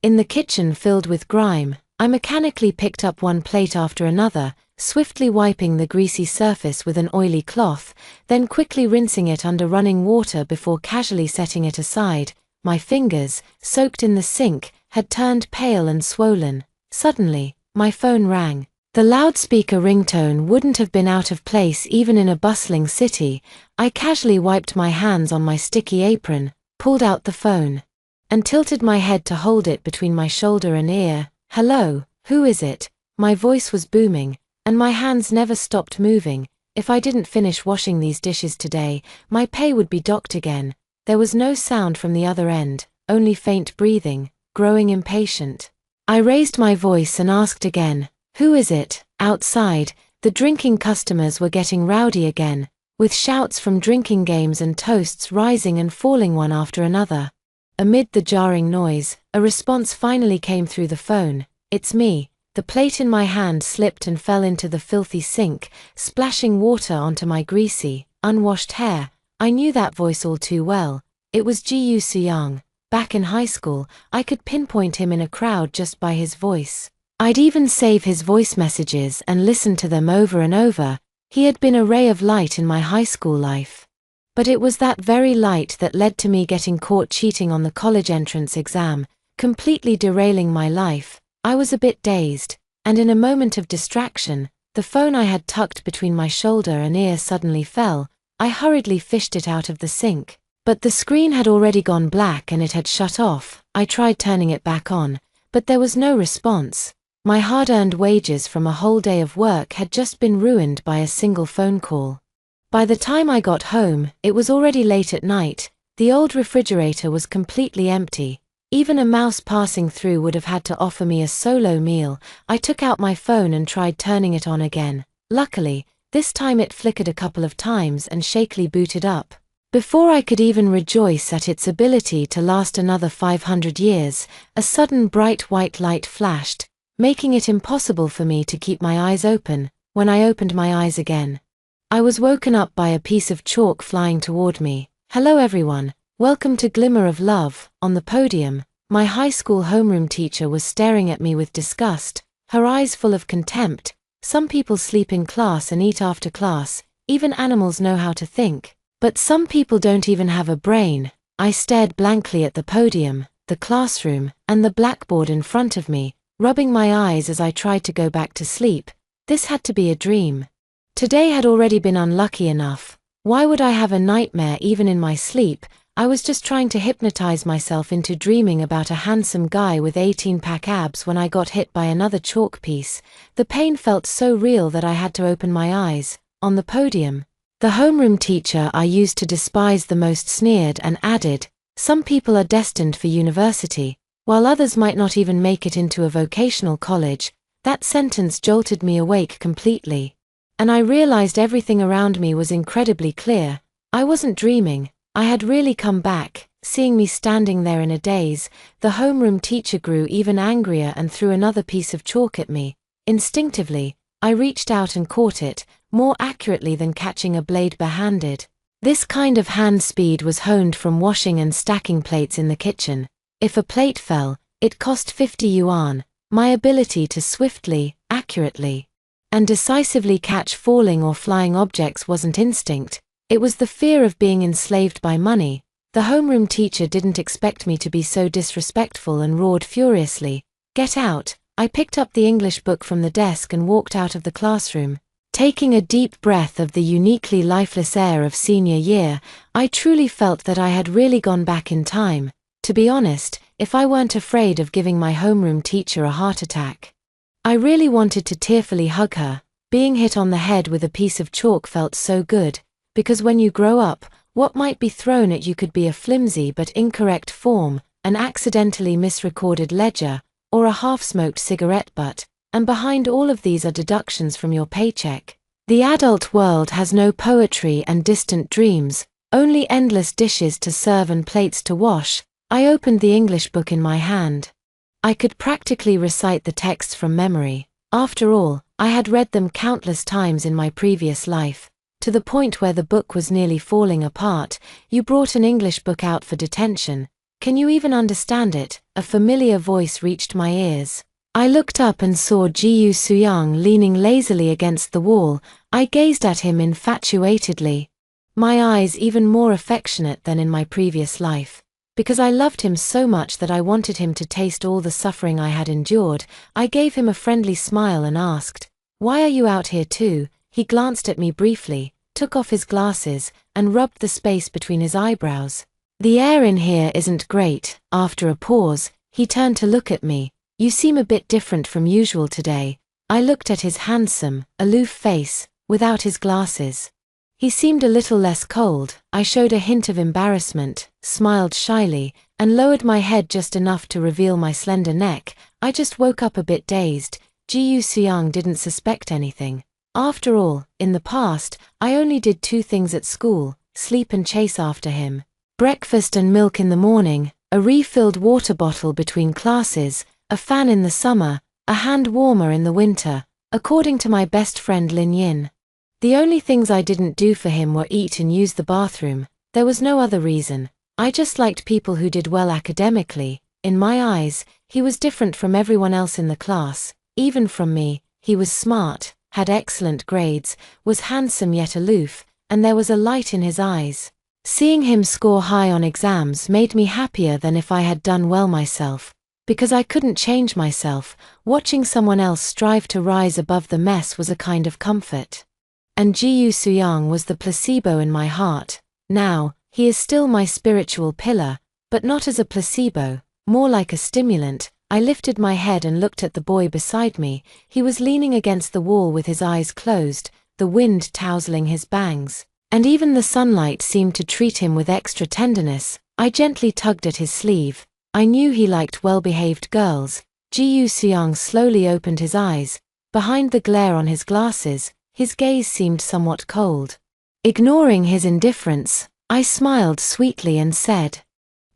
In the kitchen filled with grime, I mechanically picked up one plate after another, swiftly wiping the greasy surface with an oily cloth, then quickly rinsing it under running water before casually setting it aside. My fingers, soaked in the sink, had turned pale and swollen. Suddenly, my phone rang. The loudspeaker ringtone wouldn't have been out of place even in a bustling city. I casually wiped my hands on my sticky apron, pulled out the phone, and tilted my head to hold it between my shoulder and ear. "Hello, who is it?" My voice was booming, and my hands never stopped moving. If I didn't finish washing these dishes today, my pay would be docked again. There was no sound from the other end, only faint breathing, growing impatient. I raised my voice and asked again, "Who is it?" Outside, the drinking customers were getting rowdy again, with shouts from drinking games and toasts rising and falling one after another. Amid the jarring noise, a response finally came through the phone. "It's me." The plate in my hand slipped and fell into the filthy sink, splashing water onto my greasy, unwashed hair. I knew that voice all too well. It was Gu Suyang. Back in high school, I could pinpoint him in a crowd just by his voice. I'd even save his voice messages and listen to them over and over. He had been a ray of light in my high school life. But it was that very light that led to me getting caught cheating on the college entrance exam, completely derailing my life. I was a bit dazed, and in a moment of distraction, the phone I had tucked between my shoulder and ear suddenly fell. I hurriedly fished it out of the sink, but the screen had already gone black and it had shut off. I tried turning it back on, but there was no response. My hard-earned wages from a whole day of work had just been ruined by a single phone call. By the time I got home, it was already late at night. The old refrigerator was completely empty. Even a mouse passing through would have had to offer me a solo meal. I took out my phone and tried turning it on again. Luckily, this time it flickered a couple of times and shakily booted up. Before I could even rejoice at its ability to last another 500 years, a sudden bright white light flashed, making it impossible for me to keep my eyes open. When I opened my eyes again, I was woken up by a piece of chalk flying toward me. "Hello everyone, welcome to Glimmer of Love." On the podium, my high school homeroom teacher was staring at me with disgust, her eyes full of contempt. "Some people sleep in class and eat after class. Even animals know how to think. But some people don't even have a brain." I stared blankly at the podium, the classroom, and the blackboard in front of me, rubbing my eyes as I tried to go back to sleep. This had to be a dream. Today had already been unlucky enough. Why would I have a nightmare even in my sleep? I was just trying to hypnotize myself into dreaming about a handsome guy with 18-pack abs when I got hit by another chalk piece. The pain felt so real that I had to open my eyes. On the podium, the homeroom teacher I used to despise the most sneered and added, "Some people are destined for university, while others might not even make it into a vocational college." That sentence jolted me awake completely. And I realized everything around me was incredibly clear. I wasn't dreaming. I had really come back. Seeing me standing there in a daze, the homeroom teacher grew even angrier and threw another piece of chalk at me. Instinctively, I reached out and caught it, more accurately than catching a blade barehanded. This kind of hand speed was honed from washing and stacking plates in the kitchen. If a plate fell, it cost 50 yuan. My ability to swiftly, accurately, and decisively catch falling or flying objects wasn't instinct. It was the fear of being enslaved by money. The homeroom teacher didn't expect me to be so disrespectful and roared furiously, "Get out!" I picked up the English book from the desk and walked out of the classroom. Taking a deep breath of the uniquely lifeless air of senior year, I truly felt that I had really gone back in time. To be honest, if I weren't afraid of giving my homeroom teacher a heart attack. I really wanted to tearfully hug her. Being hit on the head with a piece of chalk felt so good, because when you grow up, what might be thrown at you could be a flimsy but incorrect form, an accidentally misrecorded ledger, or a half-smoked cigarette butt, and behind all of these are deductions from your paycheck. The adult world has no poetry and distant dreams, only endless dishes to serve and plates to wash. I opened the English book in my hand. I could practically recite the texts from memory. After all, I had read them countless times in my previous life, to the point where the book was nearly falling apart. "You brought an English book out for detention. Can you even understand it? A familiar voice reached my ears. I looked up and saw Ji Suyang leaning lazily against the wall. I gazed at him infatuatedly. My eyes even more affectionate than in my previous life. Because I loved him so much that I wanted him to taste all the suffering I had endured, I gave him a friendly smile and asked, "Why are you out here too?" He glanced at me briefly, took off his glasses, and rubbed the space between his eyebrows. "The air in here isn't great." After a pause, he turned to look at me. "You seem a bit different from usual today." I looked at his handsome, aloof face, without his glasses. He seemed a little less cold. I showed a hint of embarrassment, smiled shyly, and lowered my head just enough to reveal my slender neck. I just woke up a bit dazed. Ji Suyang didn't suspect anything. After all, in the past, I only did 2 things at school: sleep and chase after him. Breakfast and milk in the morning, a refilled water bottle between classes, a fan in the summer, a hand warmer in the winter, according to my best friend Lin Yin. The only things I didn't do for him were eat and use the bathroom. There was no other reason. I just liked people who did well academically. In my eyes, he was different from everyone else in the class, even from me. He was smart, had excellent grades, was handsome yet aloof, and there was a light in his eyes. Seeing him score high on exams made me happier than if I had done well myself. Because I couldn't change myself, watching someone else strive to rise above the mess was a kind of comfort. And Ji Suyang was the placebo in my heart. Now, he is still my spiritual pillar, but not as a placebo, more like a stimulant. I lifted my head and looked at the boy beside me. He was leaning against the wall with his eyes closed, the wind tousling his bangs, and even the sunlight seemed to treat him with extra tenderness. I gently tugged at his sleeve. I knew he liked well-behaved girls. Ji Suyang slowly opened his eyes. Behind the glare on his glasses, his gaze seemed somewhat cold. Ignoring his indifference, I smiled sweetly and said,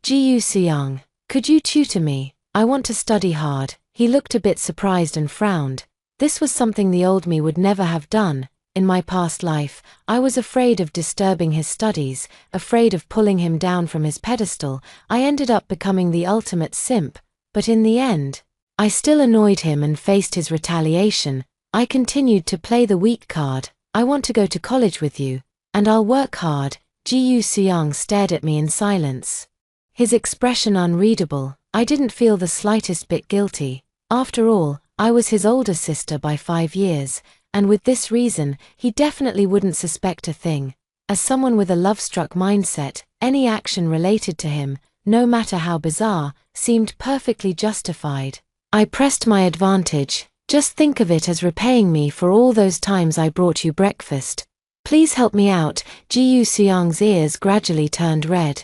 "Ji Suyang, could you tutor me? I want to study hard." He looked a bit surprised and frowned. This was something the old me would never have done. In my past life, I was afraid of disturbing his studies, afraid of pulling him down from his pedestal. I ended up becoming the ultimate simp, but in the end, I still annoyed him and faced his retaliation. I continued to play the weak card. "I want to go to college with you, and I'll work hard." Ji Suyang stared at me in silence. His expression unreadable. I didn't feel the slightest bit guilty. After all, I was his older sister by 5 years. And with this reason, he definitely wouldn't suspect a thing. As someone with a love-struck mindset, any action related to him, no matter how bizarre, seemed perfectly justified. I pressed my advantage. "Just think of it as repaying me for all those times I brought you breakfast. Please help me out." Ji Suyang's ears gradually turned red.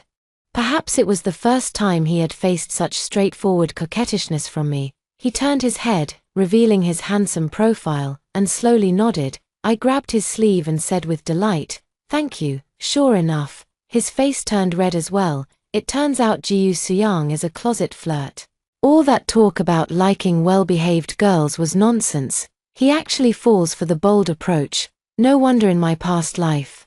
Perhaps it was the first time he had faced such straightforward coquettishness from me. He turned his head, revealing his handsome profile, and slowly nodded. I grabbed his sleeve and said with delight, "Thank you." Sure enough, his face turned red as well. It turns out Ji Suyang is a closet flirt. All that talk about liking well-behaved girls was nonsense. He actually falls for the bold approach. No wonder in my past life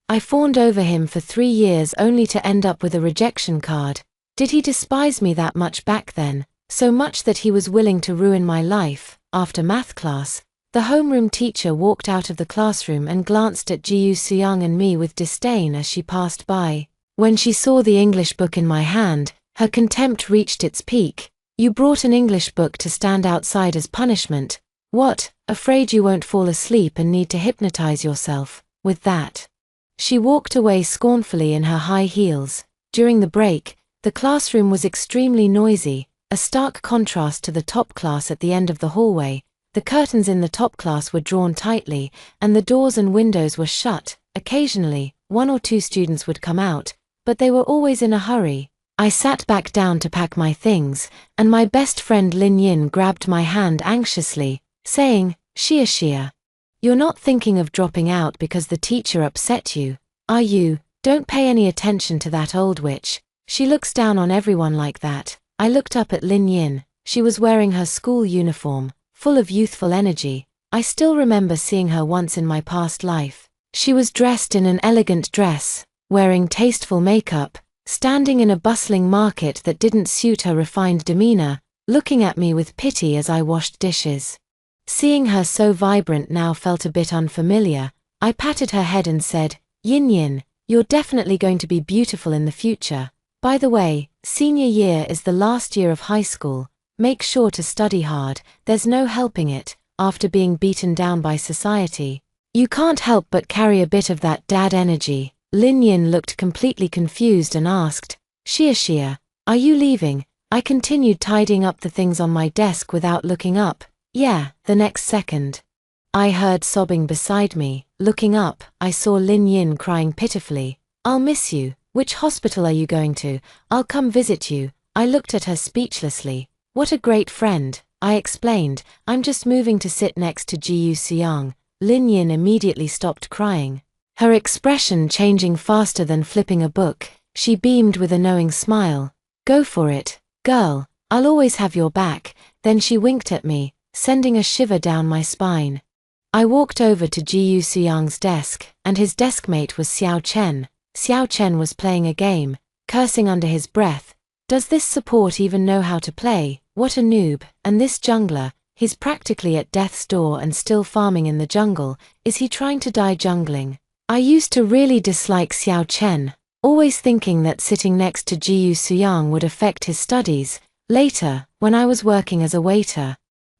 I fawned over him for 3 years only to end up with a rejection card. Did he despise me that much back then? So much that he was willing to ruin my life? After math class, the homeroom teacher walked out of the classroom and glanced at Ji Suyang and me with disdain as she passed by. When she saw the English book in my hand, her contempt reached its peak. "You brought an English book to stand outside as punishment. What, afraid you won't fall asleep and need to hypnotize yourself with that?" She walked away scornfully in her high heels. During the break, the classroom was extremely noisy, a stark contrast to the top class at the end of the hallway. The curtains in the top class were drawn tightly, and the doors and windows were shut. Occasionally, 1 or 2 students would come out, but they were always in a hurry. I sat back down to pack my things, and my best friend Lin Yin grabbed my hand anxiously, saying, Shia, you're not thinking of dropping out because the teacher upset you, are you? Don't pay any attention to that old witch. She looks down on everyone like that." I looked up at Lin Yin. She was wearing her school uniform, full of youthful energy. I still remember seeing her once in my past life. She was dressed in an elegant dress, wearing tasteful makeup, standing in a bustling market that didn't suit her refined demeanor, looking at me with pity as I washed dishes. Seeing her so vibrant now felt a bit unfamiliar. I patted her head and said, "Yin Yin, you're definitely going to be beautiful in the future. By the way, senior year is the last year of high school. Make sure to study hard, there's no helping it, after being beaten down by society. You can't help but carry a bit of that dad energy." Lin Yin looked completely confused and asked, Xia, are you leaving?" I continued tidying up the things on my desk without looking up. Yeah, the next second. I heard sobbing beside me. Looking up, I saw Lin Yin crying pitifully. "I'll miss you. Which hospital are you going to? I'll come visit you." I looked at her speechlessly. "What a great friend," I explained. "I'm just moving to sit next to Jiyu Xiang." Lin Yin immediately stopped crying. Her expression changing faster than flipping a book, she beamed with a knowing smile. "Go for it, girl. I'll always have your back." Then she winked at me, sending a shiver down my spine. I walked over to Jiyu Xiang's desk, and his deskmate was Xiao Chen. Xiao Chen was playing a game, cursing under his breath. "Does this support even know how to play? What a noob. And this jungler, he's practically at death's door and still farming in the jungle. Is he trying to die jungling?" I used to really dislike Xiao Chen, always thinking that sitting next to Jiyu Xiang would affect his studies. Later, when I was working as a waiter,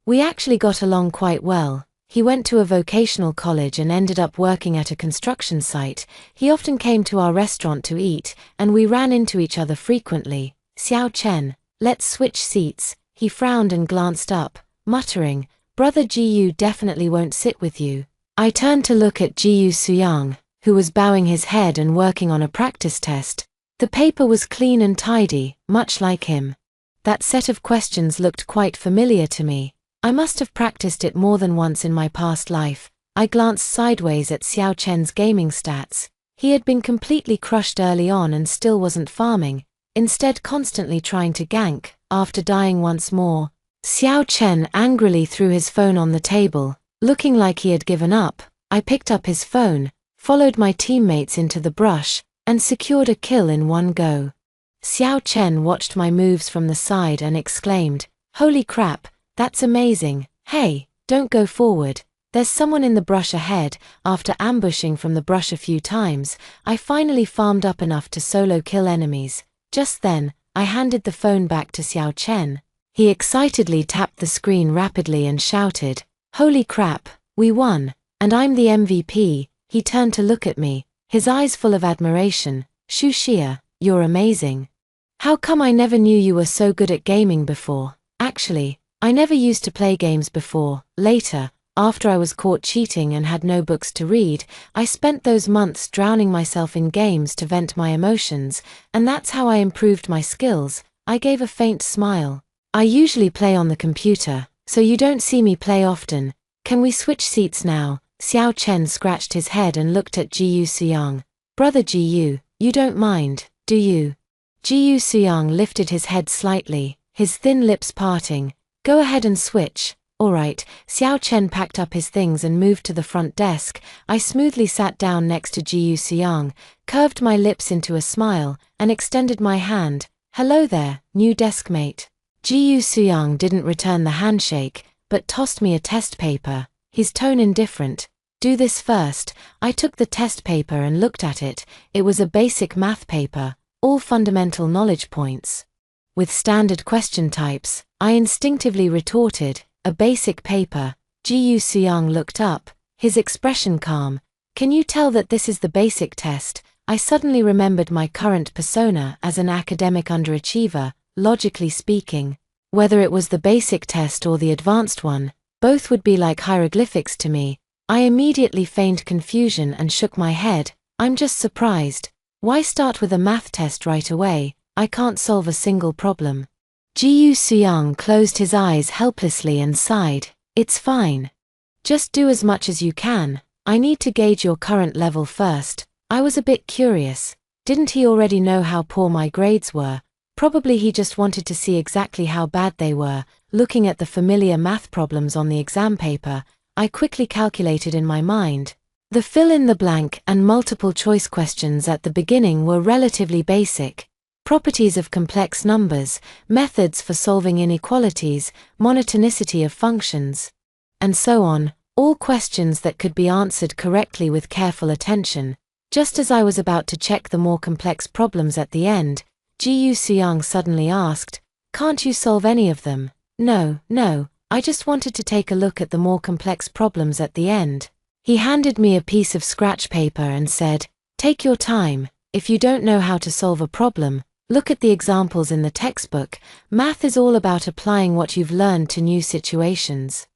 we actually got along quite well. He went to a vocational college and ended up working at a construction site. He often came to our restaurant to eat, and we ran into each other frequently. "Xiao Chen, let's switch seats." He frowned and glanced up, muttering, "Brother Jiyu definitely won't sit with you." I turned to look at Jiyu Xiang, who was bowing his head and working on a practice test. The paper was clean and tidy, much like him. That set of questions looked quite familiar to me. I must have practiced it more than once in my past life. I glanced sideways at Xiao Chen's gaming stats. He had been completely crushed early on and still wasn't farming, instead constantly trying to gank, after dying once more. Xiao Chen angrily threw his phone on the table. Looking like he had given up, I picked up his phone, followed my teammates into the brush, and secured a kill in one go. Xiao Chen watched my moves from the side and exclaimed, "Holy crap, that's amazing. Hey, don't go forward. There's someone in the brush ahead." After ambushing from the brush a few times, I finally farmed up enough to solo kill enemies. Just then, I handed the phone back to Xiao Chen. He excitedly tapped the screen rapidly and shouted, "Holy crap, we won, and I'm the MVP." He turned to look at me, his eyes full of admiration. "Xia, you're amazing. How come I never knew you were so good at gaming before?" Actually, I never used to play games before. Later, after I was caught cheating and had no books to read, I spent those months drowning myself in games to vent my emotions, and that's how I improved my skills. I gave a faint smile. "I usually play on the computer, so you don't see me play often. Can we switch seats now?" Xiao Chen scratched his head and looked at Jiyu Xiang. "Brother Jiyu, you don't mind, do you?" Jiyu Xiang lifted his head slightly, his thin lips parting. "Go ahead and switch." "All right." Xiao Chen packed up his things and moved to the front desk. I smoothly sat down next to Jiyu Xiang, curved my lips into a smile, and extended my hand. "Hello there, new deskmate." Jiyu Xiang didn't return the handshake, but tossed me a test paper, his tone indifferent. "Do this first." I took the test paper and looked at it. It was a basic math paper, all fundamental knowledge points, with standard question types. I instinctively retorted, "A basic paper." Jiyu Xiang looked up, his expression calm. "Can you tell that this is the basic test?" I suddenly remembered my current persona as an academic underachiever. Logically speaking, whether it was the basic test or the advanced one, both would be like hieroglyphics to me. I immediately feigned confusion and shook my head. "I'm just surprised. Why start with a math test right away? I can't solve a single problem." Jiyu Xiang closed his eyes helplessly and sighed. "It's fine. Just do as much as you can. I need to gauge your current level first." I was a bit curious. Didn't he already know how poor my grades were? Probably he just wanted to see exactly how bad they were. Looking at the familiar math problems on the exam paper, I quickly calculated in my mind. The fill-in-the-blank and multiple-choice questions at the beginning were relatively basic. properties of complex numbers, methods for solving inequalities, monotonicity of functions, and so on, all questions that could be answered correctly with careful attention. Just as I was about to check the more complex problems at the end, Ji Suyang suddenly asked, "Can't you solve any of them?" No, I just wanted to take a look at the more complex problems at the end." He handed me a piece of scratch paper and said, "Take your time. If you don't know how to solve a problem, look at the examples in the textbook. Math is all about applying what you've learned to new situations."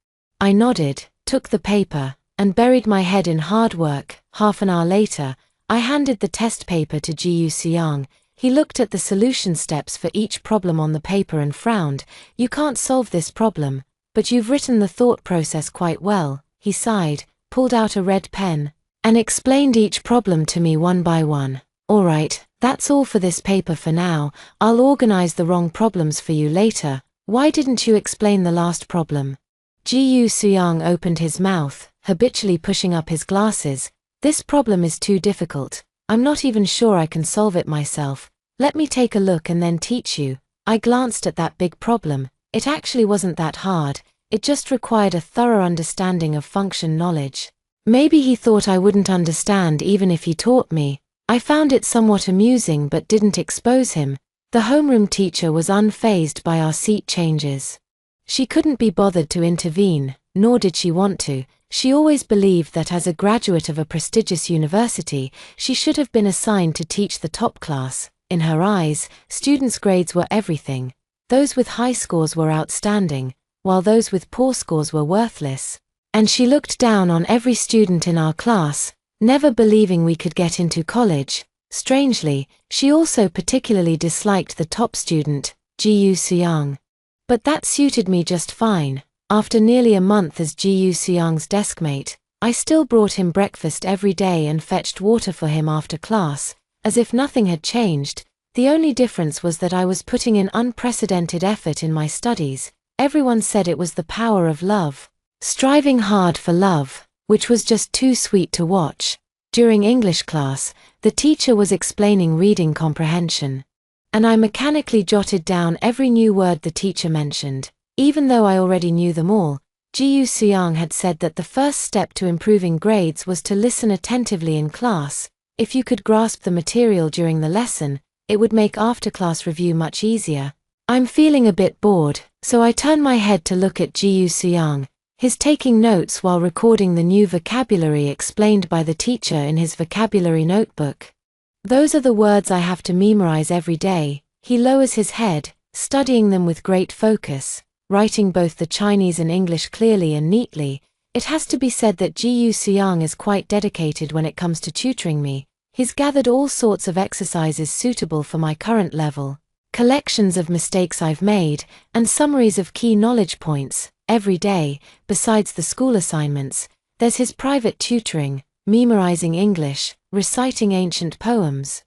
I nodded, took the paper, and buried my head in hard work. Half an hour later, I handed the test paper to Ji Suyang. He looked at the solution steps for each problem on the paper and frowned. "You can't solve this problem, but you've written the thought process quite well." He sighed, pulled out a red pen, and explained each problem to me one by one. "All right, that's all for this paper for now. I'll organize the wrong problems for you later. Why didn't you explain the last problem?" Ji Suyang opened his mouth, habitually pushing up his glasses. "This problem is too difficult. I'm not even sure I can solve it myself. Let me take a look and then teach you." I glanced at that big problem. It actually wasn't that hard. It just required a thorough understanding of function knowledge. Maybe he thought I wouldn't understand even if he taught me. I found it somewhat amusing but didn't expose him. The homeroom teacher was unfazed by our seat changes. She couldn't be bothered to intervene, nor did she want to. She always believed that as a graduate of a prestigious university, she should have been assigned to teach the top class. In her eyes, students' grades were everything. Those with high scores were outstanding, while those with poor scores were worthless. And she looked down on every student in our class, never believing we could get into college. Strangely, she also particularly disliked the top student, Ji Suyang. But that suited me just fine. After nearly a month as Ji Suyang's deskmate, I still brought him breakfast every day and fetched water for him after class, as if nothing had changed. The only difference was that I was putting in unprecedented effort in my studies. Everyone said it was the power of love. Striving hard for love, which was just too sweet to watch. During English class, the teacher was explaining reading comprehension, and I mechanically jotted down every new word the teacher mentioned. Even though I already knew them all, Ji Suyang had said that the first step to improving grades was to listen attentively in class. If you could grasp the material during the lesson, it would make after-class review much easier. I'm feeling a bit bored, so I turn my head to look at Ji Suyang. He's taking notes while recording the new vocabulary explained by the teacher in his vocabulary notebook. "Those are the words I have to memorize every day." He lowers his head, studying them with great focus, writing both the Chinese and English clearly and neatly. It has to be said that Ji Suyang is quite dedicated when it comes to tutoring me. He's gathered all sorts of exercises suitable for my current level, collections of mistakes I've made, and summaries of key knowledge points. Every day, besides the school assignments, there's his private tutoring, memorizing English, reciting ancient poems,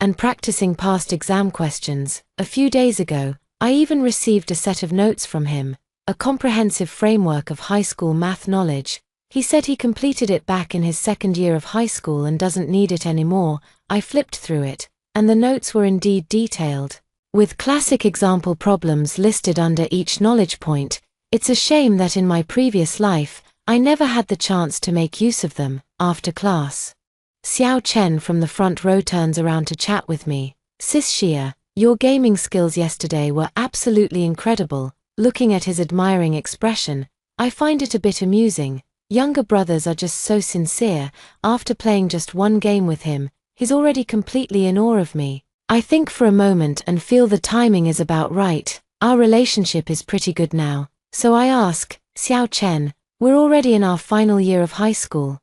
and practicing past exam questions. A few days ago, I even received a set of notes from him, a comprehensive framework of high school math knowledge. He said he completed it back in his second year of high school and doesn't need it anymore. I flipped through it, and the notes were indeed detailed, with classic example problems listed under each knowledge point. It's a shame that in my previous life, I never had the chance to make use of them. After class, Xiao Chen from the front row turns around to chat with me. "Sis Xia, your gaming skills yesterday were absolutely incredible." Looking at his admiring expression, I find it a bit amusing. Younger brothers are just so sincere. After playing just one game with him, he's already completely in awe of me. I think for a moment and feel the timing is about right. Our relationship is pretty good now. So I ask, "Xiao Chen, we're already in our final year of high school.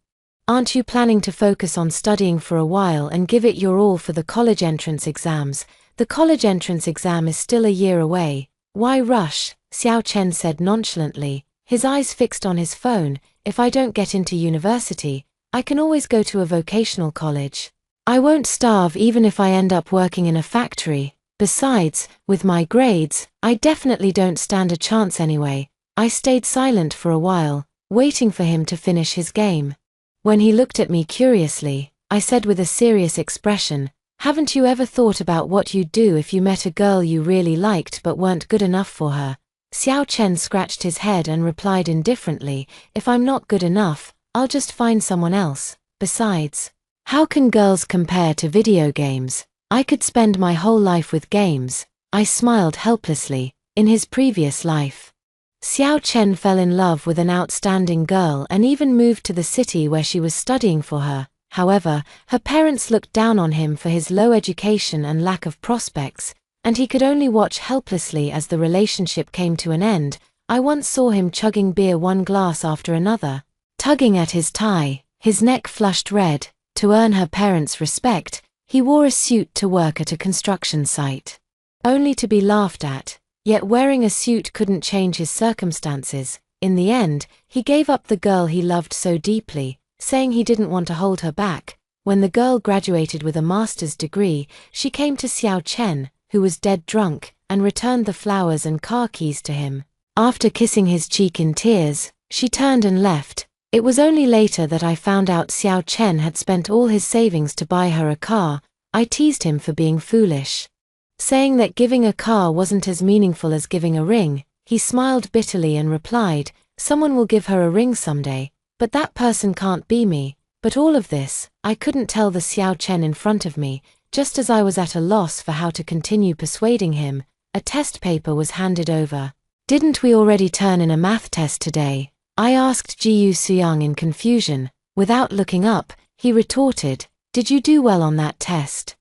Aren't you planning to focus on studying for a while and give it your all for the college entrance exams?" "The college entrance exam is still a year away. Why rush?" Xiao Chen said nonchalantly, his eyes fixed on his phone. "If I don't get into university, I can always go to a vocational college. I won't starve even if I end up working in a factory. Besides, with my grades, I definitely don't stand a chance anyway." I stayed silent for a while, waiting for him to finish his game. When he looked at me curiously, I said with a serious expression, Haven't you ever thought about what you'd do if you met a girl you really liked but weren't good enough for her? Xiao Chen scratched his head and replied indifferently, if I'm not good enough, I'll just find someone else. Besides, how can girls compare to video games? I could spend my whole life with games. I smiled helplessly. In his previous life, Xiao Chen fell in love with an outstanding girl and even moved to the city where she was studying for her. However, her parents looked down on him for his low education and lack of prospects, and he could only watch helplessly as the relationship came to an end. I once saw him chugging beer one glass after another, tugging at his tie, his neck flushed red. To earn her parents' respect, he wore a suit to work at a construction site, only to be laughed at. Yet wearing a suit couldn't change his circumstances. In the end, he gave up the girl he loved so deeply, saying he didn't want to hold her back. When the girl graduated with a master's degree, she came to Xiao Chen, who was dead drunk, and returned the flowers and car keys to him. After kissing his cheek in tears, she turned and left. It was only later that I found out Xiao Chen had spent all his savings to buy her a car. I teased him for being foolish, saying that giving a car wasn't as meaningful as giving a ring. He smiled bitterly and replied, someone will give her a ring someday, but that person can't be me. But all of this, I couldn't tell the Xiao Chen in front of me. Just as I was at a loss for how to continue persuading him, a test paper was handed over. Didn't we already turn in a math test today? I asked Jiyu Suyang in confusion. Without looking up, he retorted, did you do well on that test?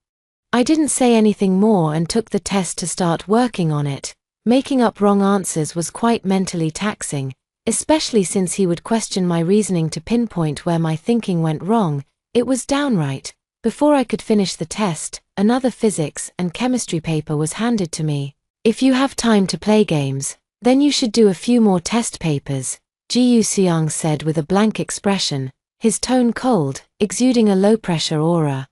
I didn't say anything more and took the test to start working on it. Making up wrong answers was quite mentally taxing, especially since he would question my reasoning to pinpoint where my thinking went wrong. It was downright. Before I could finish the test, another physics and chemistry paper was handed to me. If you have time to play games, then you should do a few more test papers, Jiyu Suyang said with a blank expression, his tone cold, exuding a low-pressure aura.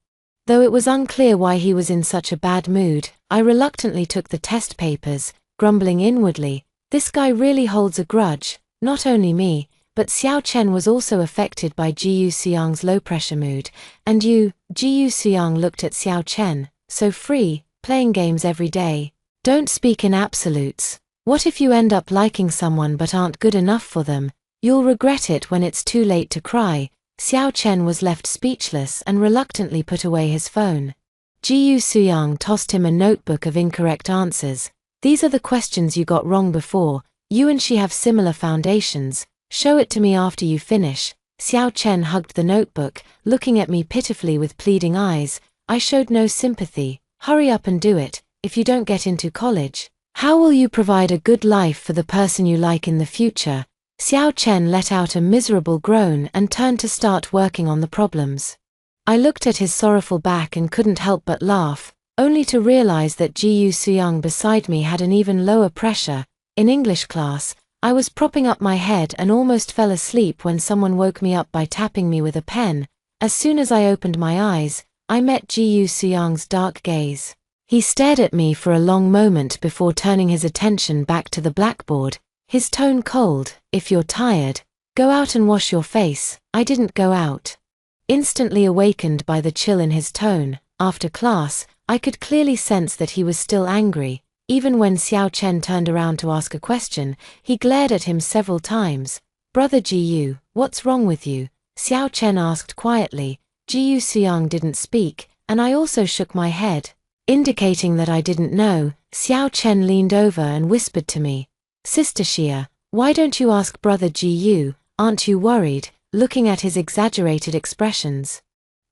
Though it was unclear why he was in such a bad mood, I reluctantly took the test papers, grumbling inwardly, this guy really holds a grudge. Not only me, but Xiao Chen was also affected by Jiyu Suyang's low-pressure mood. And you, Jiyu Suyang looked at Xiao Chen, so free, playing games every day. Don't speak in absolutes. What if you end up liking someone but aren't good enough for them? You'll regret it when it's too late to cry. Xiao Chen was left speechless and reluctantly put away his phone. Jiyu Suyang tossed him a notebook of incorrect answers. These are the questions you got wrong before. You and she have similar foundations. Show it to me after you finish. Xiao Chen hugged the notebook, looking at me pitifully with pleading eyes. I showed no sympathy. Hurry up and do it. If you don't get into college, how will you provide a good life for the person you like in the future? Xiao Chen let out a miserable groan and turned to start working on the problems. I looked at his sorrowful back and couldn't help but laugh, only to realize that Jiyu Suyang beside me had an even lower pressure. In English class, I was propping up my head and almost fell asleep when someone woke me up by tapping me with a pen. As soon as I opened my eyes, I met Jiyu Suyang's dark gaze. He stared at me for a long moment before turning his attention back to the blackboard, his tone cold. If you're tired, go out and wash your face. I didn't go out. Instantly awakened by the chill in his tone, after class, I could clearly sense that he was still angry. Even when Xiao Chen turned around to ask a question, he glared at him several times. Brother Jiyu, what's wrong with you? Xiao Chen asked quietly. Jiyu Suyang didn't speak, and I also shook my head. Indicating that I didn't know, Xiao Chen leaned over and whispered to me, Sister Xia, why don't you ask Brother Jiyu, aren't you worried? Looking at his exaggerated expressions,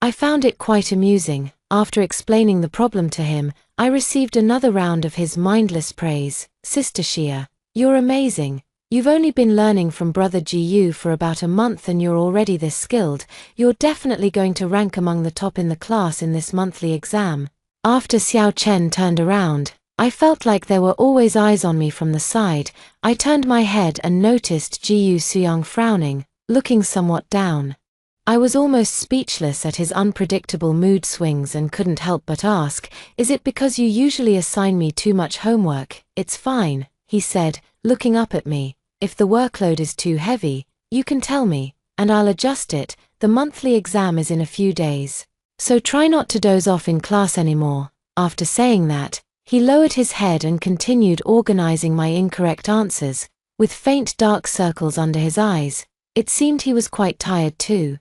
I found it quite amusing. After explaining the problem to him, I received another round of his mindless praise. Sister Xia, you're amazing. You've only been learning from Brother Jiyu for about a month and you're already this skilled. You're definitely going to rank among the top in the class in this monthly exam. After Xiao Chen turned around, I felt like there were always eyes on me from the side. I turned my head and noticed Jiyu Suyang frowning, looking somewhat down. I was almost speechless at his unpredictable mood swings and couldn't help but ask, is it because you usually assign me too much homework? It's fine, he said, looking up at me. If the workload is too heavy, you can tell me, and I'll adjust it. The monthly exam is in a few days. So try not to doze off in class anymore." After saying that, he lowered his head and continued organizing my incorrect answers, with faint dark circles under his eyes. It seemed he was quite tired too.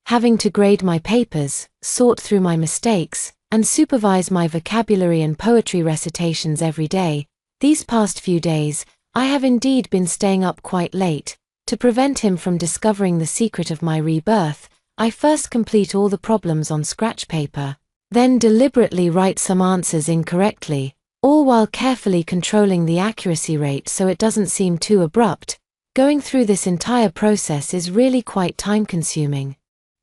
Having to grade my papers, sort through my mistakes, and supervise my vocabulary and poetry recitations every day, these past few days, I have indeed been staying up quite late. To prevent him from discovering the secret of my rebirth, I first complete all the problems on scratch paper, then deliberately write some answers incorrectly, all while carefully controlling the accuracy rate so it doesn't seem too abrupt. Going through this entire process is really quite time-consuming.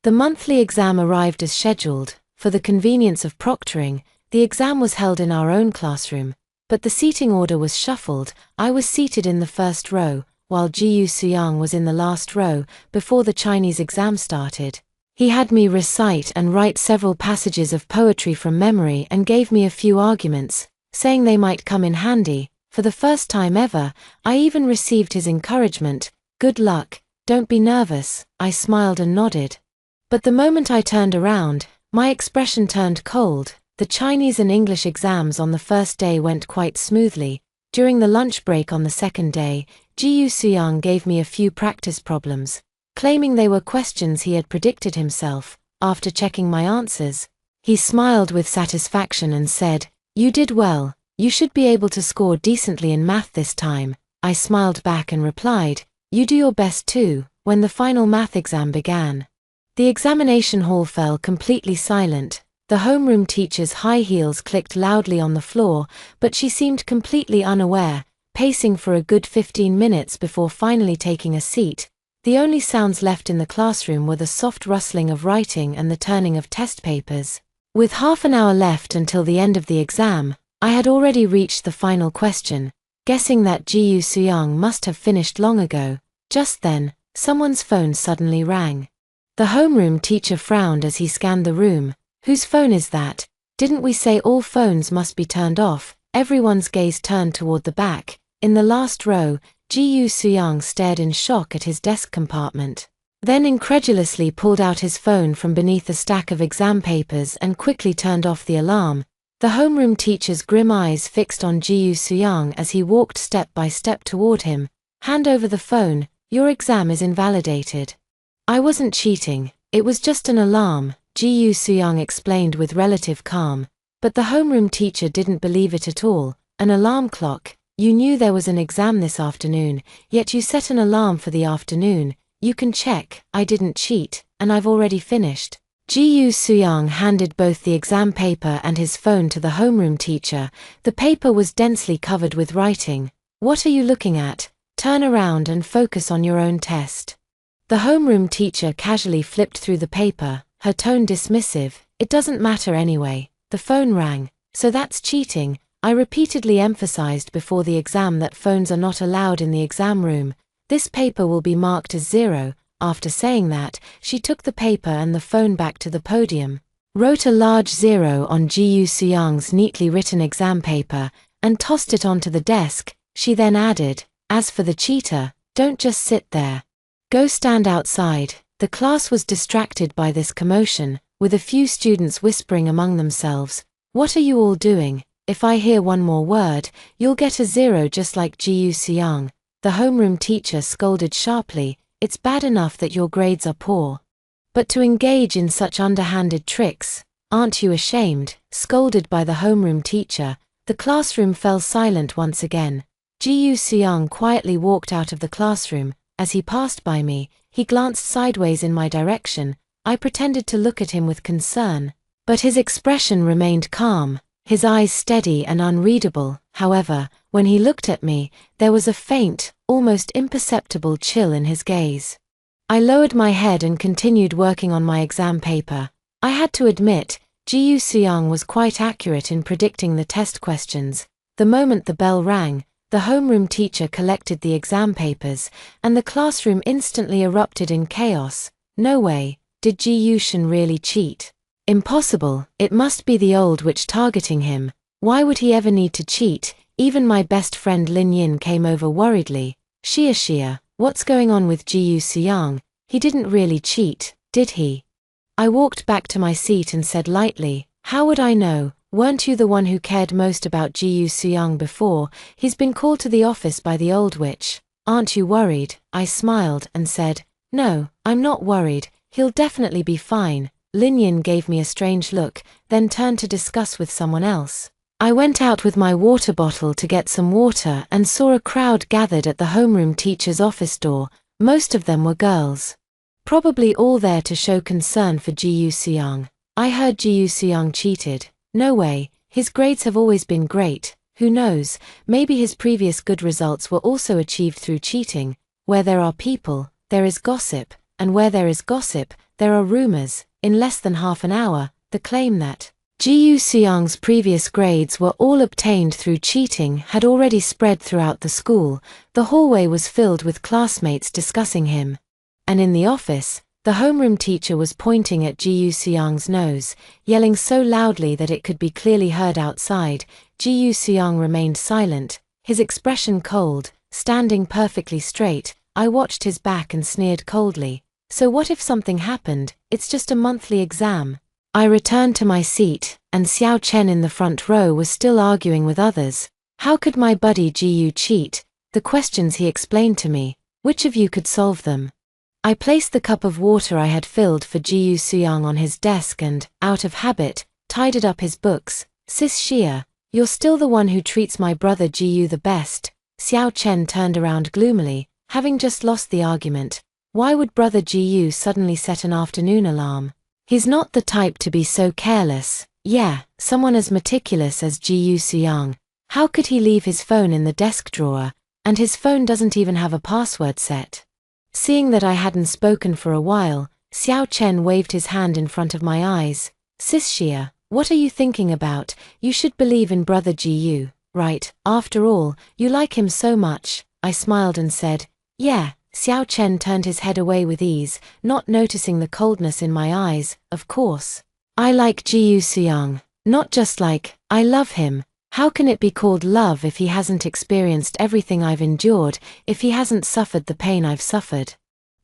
The monthly exam arrived as scheduled. For the convenience of proctoring, the exam was held in our own classroom, but the seating order was shuffled. I was seated in the first row, while Ji Suyang was in the last row before the Chinese exam started. He had me recite and write several passages of poetry from memory and gave me a few arguments, saying they might come in handy. For the first time ever, I even received his encouragement. "Good luck, don't be nervous." I smiled and nodded. But the moment I turned around, my expression turned cold. The Chinese and English exams on the first day went quite smoothly. During the lunch break on the second day, Ji Suyang gave me a few practice problems, claiming they were questions he had predicted himself. After checking my answers, he smiled with satisfaction and said, "You did well. You should be able to score decently in math this time." I smiled back and replied, "You do your best too." When the final math exam began, the examination hall fell completely silent. The homeroom teacher's high heels clicked loudly on the floor, but she seemed completely unaware, pacing for a good 15 minutes before finally taking a seat. The only sounds left in the classroom were the soft rustling of writing and the turning of test papers. With half an hour left until the end of the exam, I had already reached the final question, guessing that Ji Suyang must have finished long ago. Just then, someone's phone suddenly rang. The homeroom teacher frowned as he scanned the room. "Whose phone is that? Didn't we say all phones must be turned off?" Everyone's gaze turned toward the back. In the last row, Ji Suyang stared in shock at his desk compartment, then incredulously pulled out his phone from beneath a stack of exam papers and quickly turned off the alarm. The homeroom teacher's grim eyes fixed on Ji Suyang as he walked step by step toward him. "Hand over the phone, your exam is invalidated." "I wasn't cheating, it was just an alarm," Ji Suyang explained with relative calm. But the homeroom teacher didn't believe it at all. "An alarm clock? You knew there was an exam this afternoon, yet you set an alarm for the afternoon. You can check, I didn't cheat, and I've already finished." Ji Suyang handed both the exam paper and his phone to the homeroom teacher. The paper was densely covered with writing. "What are you looking at? Turn around and focus on your own test." The homeroom teacher casually flipped through the paper, her tone dismissive. "It doesn't matter anyway. The phone rang, so that's cheating." I repeatedly emphasized before the exam that phones are not allowed in the exam room. "This paper will be marked as 0. After saying that, she took the paper and the phone back to the podium, wrote a large 0 on Ji Suyang's neatly written exam paper, and tossed it onto the desk. She then added, "As for the cheater, don't just sit there. Go stand outside." The class was distracted by this commotion, with a few students whispering among themselves, "What are you all doing? If I hear one more word, you'll get a 0 just like Ji Suyang." The homeroom teacher scolded sharply, "It's bad enough that your grades are poor, but to engage in such underhanded tricks, aren't you ashamed?" Scolded by the homeroom teacher, the classroom fell silent once again. Ji Suyang quietly walked out of the classroom. As he passed by me, he glanced sideways in my direction. I pretended to look at him with concern, but his expression remained calm, his eyes steady and unreadable. However, when he looked at me, there was a faint, almost imperceptible chill in his gaze. I lowered my head and continued working on my exam paper. I had to admit, Ji Suyang was quite accurate in predicting the test questions. The moment the bell rang, the homeroom teacher collected the exam papers, and the classroom instantly erupted in chaos. No way, did Ji Yushan really cheat? Impossible, it must be the old witch targeting him. Why would he ever need to cheat? Even my best friend Lin Yin came over worriedly. Shia, what's going on with Ji Suyang? He didn't really cheat, did he?" I walked back to my seat and said lightly, "How would I know? Weren't you the one who cared most about Ji Soo-young before? He's been called to the office by the old witch. Aren't you worried?" I smiled and said, "No, I'm not worried. He'll definitely be fine." Lin Yin gave me a strange look, then turned to discuss with someone else. I went out with my water bottle to get some water and saw a crowd gathered at the homeroom teacher's office door. Most of them were girls. Probably all there to show concern for Ji Soo-young. I heard Ji Soo-young cheated. No way, his grades have always been great. Who knows, maybe his previous good results were also achieved through cheating. Where there are people, there is gossip, and where there is gossip, there are rumors. In less than half an hour, the claim that Ji Soo-young's previous grades were all obtained through cheating had already spread throughout the school. The hallway was filled with classmates discussing him. And in the office, the homeroom teacher was pointing at Ji Soo-young's nose, yelling so loudly that it could be clearly heard outside. Ji Soo-young remained silent, his expression cold, standing perfectly straight. I watched his back and sneered coldly. So what if something happened? It's just a monthly exam. I returned to my seat, and Xiao Chen in the front row was still arguing with others. How could my buddy Ji cheat? The questions he explained to me. Which of you could solve them? I placed the cup of water I had filled for Ji Soo-young on his desk and, out of habit, tidied up his books. "Sis Xia, you're still the one who treats my brother Ji the best." Xiao Chen turned around gloomily, having just lost the argument. Why would brother Ji suddenly set an afternoon alarm? He's not the type to be so careless. Yeah, someone as meticulous as Ji Soo-young. How could he leave his phone in the desk drawer? And his phone doesn't even have a password set. Seeing that I hadn't spoken for a while, Xiao Chen waved his hand in front of my eyes. "Sis Xia, what are you thinking about? You should believe in brother Ji, right? After all, you like him so much." I smiled and said, "Yeah." Xiao Chen turned his head away with ease, not noticing the coldness in my eyes. "Of course. I like Ji Soo-young. Not just like, I love him. How can it be called love if he hasn't experienced everything I've endured, if he hasn't suffered the pain I've suffered?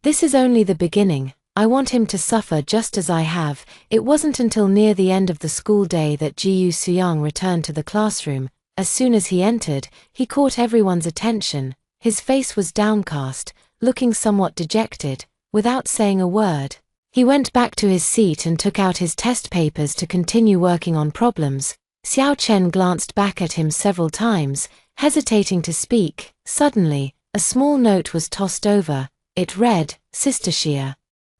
This is only the beginning. I want him to suffer just as I have." It wasn't until near the end of the school day that Ji Soo-young returned to the classroom. As soon as he entered, he caught everyone's attention. His face was downcast, looking somewhat dejected. Without saying a word, he went back to his seat and took out his test papers to continue working on problems. Xiao Chen glanced back at him several times, hesitating to speak. Suddenly, a small note was tossed over. It read, "Sister Xia.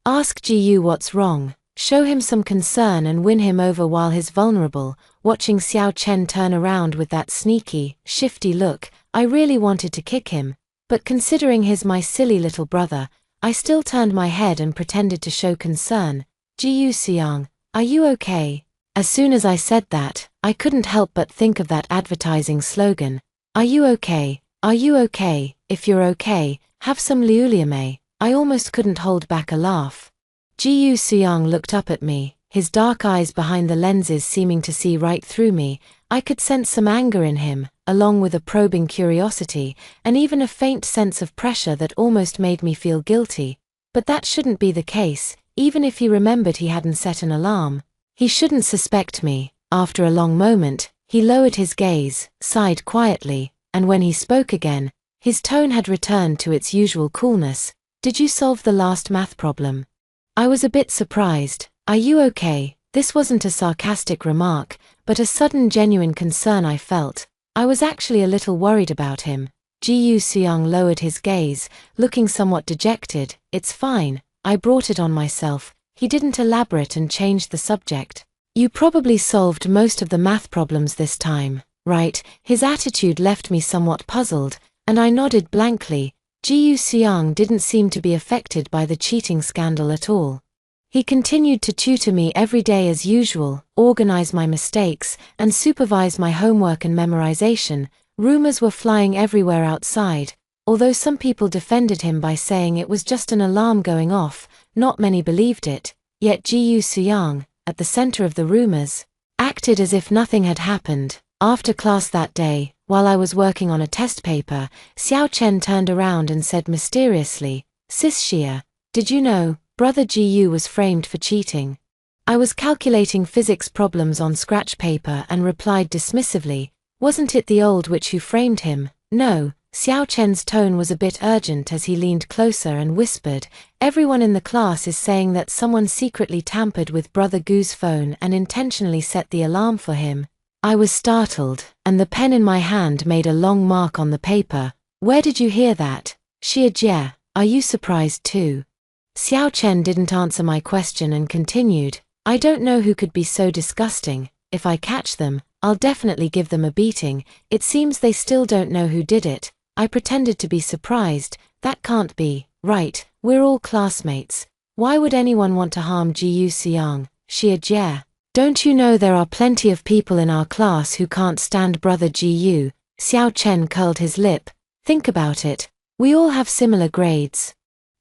Ask Ji what's wrong. Show him some concern and win him over while he's vulnerable." Watching Xiao Chen turn around with that sneaky, shifty look, I really wanted to kick him. But considering he's my silly little brother, I still turned my head and pretended to show concern. "Ji Soo-young, are you okay?" As soon as I said that, I couldn't help but think of that advertising slogan. "Are you okay? Are you okay? If you're okay, have some liuliame." I almost couldn't hold back a laugh. Ji Soo-young looked up at me, his dark eyes behind the lenses seeming to see right through me. I could sense some anger in him, along with a probing curiosity, and even a faint sense of pressure that almost made me feel guilty. But that shouldn't be the case. Even if he remembered he hadn't set an alarm, he shouldn't suspect me. After a long moment, he lowered his gaze, sighed quietly, and when he spoke again, his tone had returned to its usual coolness. "Did you solve the last math problem?" I was a bit surprised. "Are you okay?" This wasn't a sarcastic remark, but a sudden genuine concern I felt. I was actually a little worried about him. Ji Soo-young lowered his gaze, looking somewhat dejected. "It's fine. I brought it on myself." He didn't elaborate and changed the subject. "You probably solved most of the math problems this time, right?" His attitude left me somewhat puzzled, and I nodded blankly. Ji Soo-young didn't seem to be affected by the cheating scandal at all. He continued to tutor me every day as usual, organize my mistakes, and supervise my homework and memorization. Rumors were flying everywhere outside. Although some people defended him by saying it was just an alarm going off, not many believed it. Yet Ji Soo-young, at the center of the rumors, acted as if nothing had happened. After class that day, while I was working on a test paper, Xiao Chen turned around and said mysteriously, "Sis Xia, did you know, brother Ji was framed for cheating?" I was calculating physics problems on scratch paper and replied dismissively, "Wasn't it the old witch who framed him?" "No." Xiao Chen's tone was a bit urgent as he leaned closer and whispered, "Everyone in the class is saying that someone secretly tampered with Brother Gu's phone and intentionally set the alarm for him." I was startled, and the pen in my hand made a long mark on the paper. "Where did you hear that?" "Xie Jie, are you surprised too?" Xiao Chen didn't answer my question and continued, "I don't know who could be so disgusting. If I catch them, I'll definitely give them a beating. It seems they still don't know who did it." I pretended to be surprised. "That can't be right. We're all classmates. Why would anyone want to harm Jiyu Xiang, Xie Jie? Don't you know there are plenty of people in our class who can't stand Brother Jiyu?" Xiao Chen curled his lip. "Think about it. We all have similar grades.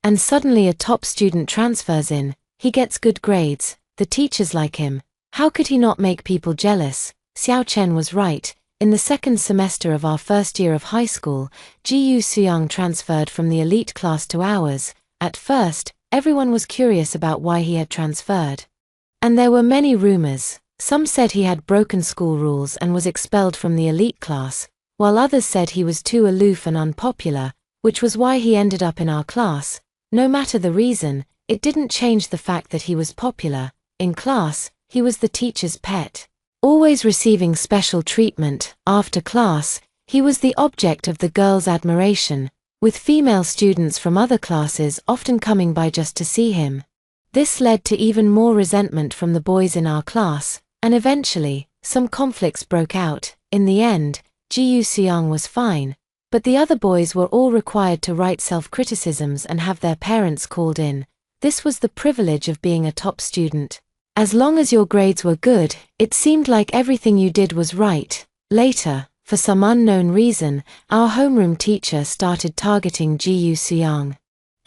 And suddenly a top student transfers in. He gets good grades. The teachers like him. How could he not make people jealous?" Xiao Chen was right. In the second semester of our first year of high school, Jiyu Xiang transferred from the elite class to ours. At first, everyone was curious about why he had transferred. And there were many rumors. Some said he had broken school rules and was expelled from the elite class, while others said he was too aloof and unpopular, which was why he ended up in our class. No matter the reason, it didn't change the fact that he was popular. In class, he was the teacher's pet. Always receiving special treatment. After class, he was the object of the girls' admiration, with female students from other classes often coming by just to see him. This led to even more resentment from the boys in our class, and eventually, some conflicts broke out. In the end, Jiyu Xiang was fine, but the other boys were all required to write self-criticisms and have their parents called in. This was the privilege of being a top student. As long as your grades were good, it seemed like everything you did was right. Later, for some unknown reason, our homeroom teacher started targeting Jiyu Xiang.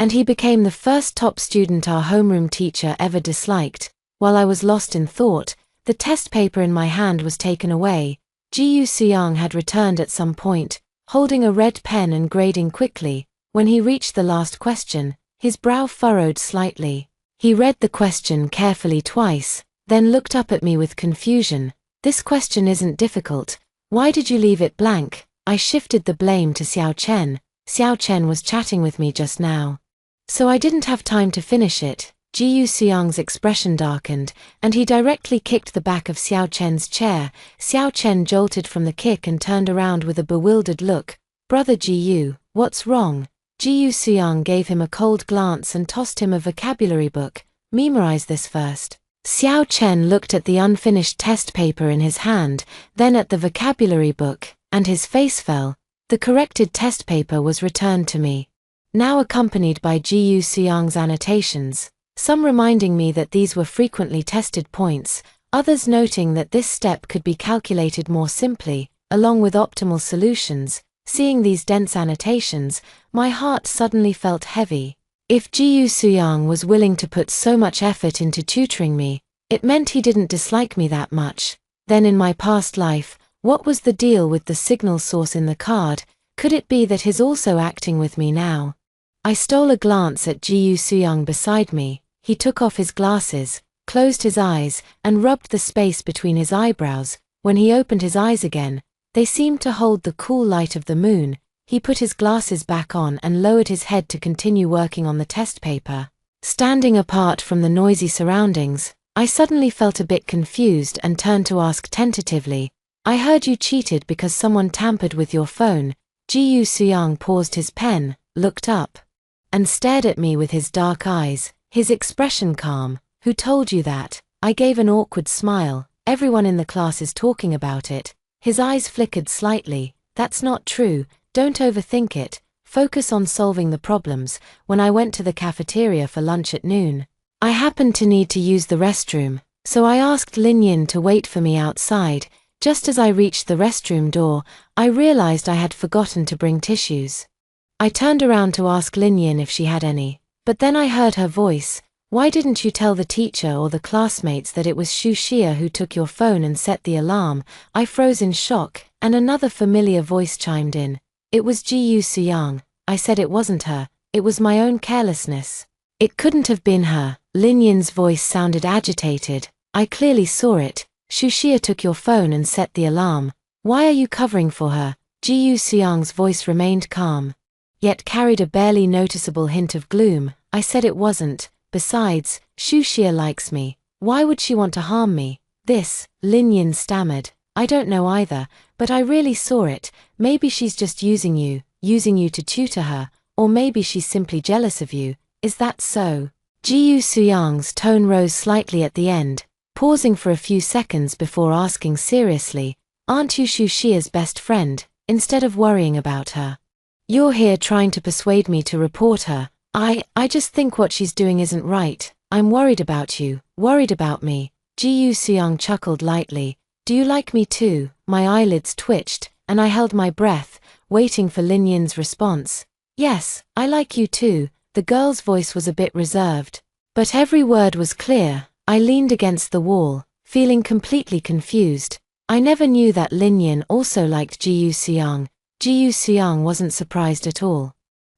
And he became the first top student our homeroom teacher ever disliked. While I was lost in thought, the test paper in my hand was taken away. Jiyu Xiang had returned at some point, holding a red pen and grading quickly. When he reached the last question, his brow furrowed slightly. He read the question carefully twice, then looked up at me with confusion. "This question isn't difficult. Why did you leave it blank?" I shifted the blame to Xiao Chen. "Xiao Chen was chatting with me just now, so I didn't have time to finish it." Jiyu Xiang's expression darkened, and he directly kicked the back of Xiao Chen's chair. Xiao Chen jolted from the kick and turned around with a bewildered look. "Brother Jiyu, what's wrong?" Jiyu Xiang gave him a cold glance and tossed him a vocabulary book. "Memorize this first." Xiao Chen looked at the unfinished test paper in his hand, then at the vocabulary book, and his face fell. The corrected test paper was returned to me, now accompanied by Jiyu Xiang's annotations, some reminding me that these were frequently tested points, others noting that this step could be calculated more simply, along with optimal solutions. Seeing these dense annotations, my heart suddenly felt heavy. If Jiyu Xiang was willing to put so much effort into tutoring me, it meant he didn't dislike me that much. Then in my past life, what was the deal with the signal source in the card? Could it be that he's also acting with me now? I stole a glance at Jiyu Xiang beside me. He took off his glasses, closed his eyes, and rubbed the space between his eyebrows. When he opened his eyes again, they seemed to hold the cool light of the moon. He put his glasses back on and lowered his head to continue working on the test paper. Standing apart from the noisy surroundings, I suddenly felt a bit confused and turned to ask tentatively, "I heard you cheated because someone tampered with your phone." Jiyu Xiang paused his pen, looked up, and stared at me with his dark eyes, his expression calm. "Who told you that?" I gave an awkward smile. "Everyone in the class is talking about it." His eyes flickered slightly. "That's not true. Don't overthink it. Focus on solving the problems." When I went to the cafeteria for lunch at noon, I happened to need to use the restroom, so I asked Lin Yin to wait for me outside. Just as I reached the restroom door, I realized I had forgotten to bring tissues. I turned around to ask Lin Yin if she had any, but then I heard her voice. "Why didn't you tell the teacher or the classmates that it was Xu Xia who took your phone and set the alarm?" I froze in shock, and another familiar voice chimed in. "It was Jiyu Xiang." I said it wasn't her, it was my own carelessness. It couldn't have been her. Lin Yin's voice sounded agitated. I clearly saw it. Shu Xia took your phone and set the alarm. Why are you covering for her? Ji Yuxiang's voice remained calm, yet carried a barely noticeable hint of gloom. I said it wasn't. Besides, Shu Xia likes me. Why would she want to harm me? This, Lin Yin stammered. I don't know either, but I really saw it. Maybe she's just using you to tutor her, or maybe she's simply jealous of you. Is that so? Ji Yuxiang's tone rose slightly at the end, pausing for a few seconds before asking seriously, aren't you Shu Xia's best friend, instead of worrying about her? You're here trying to persuade me to report her. I just think what she's doing isn't right. I'm worried about you. Worried about me. Ji Yuxiang chuckled lightly. Do you like me too? My eyelids twitched, and I held my breath, waiting for Lin Yin's response. Yes, I like you too. The girl's voice was a bit reserved, but every word was clear. I leaned against the wall, feeling completely confused. I never knew that Lin Yin also liked Ji Yuxiang. Ji Yuxiang wasn't surprised at all.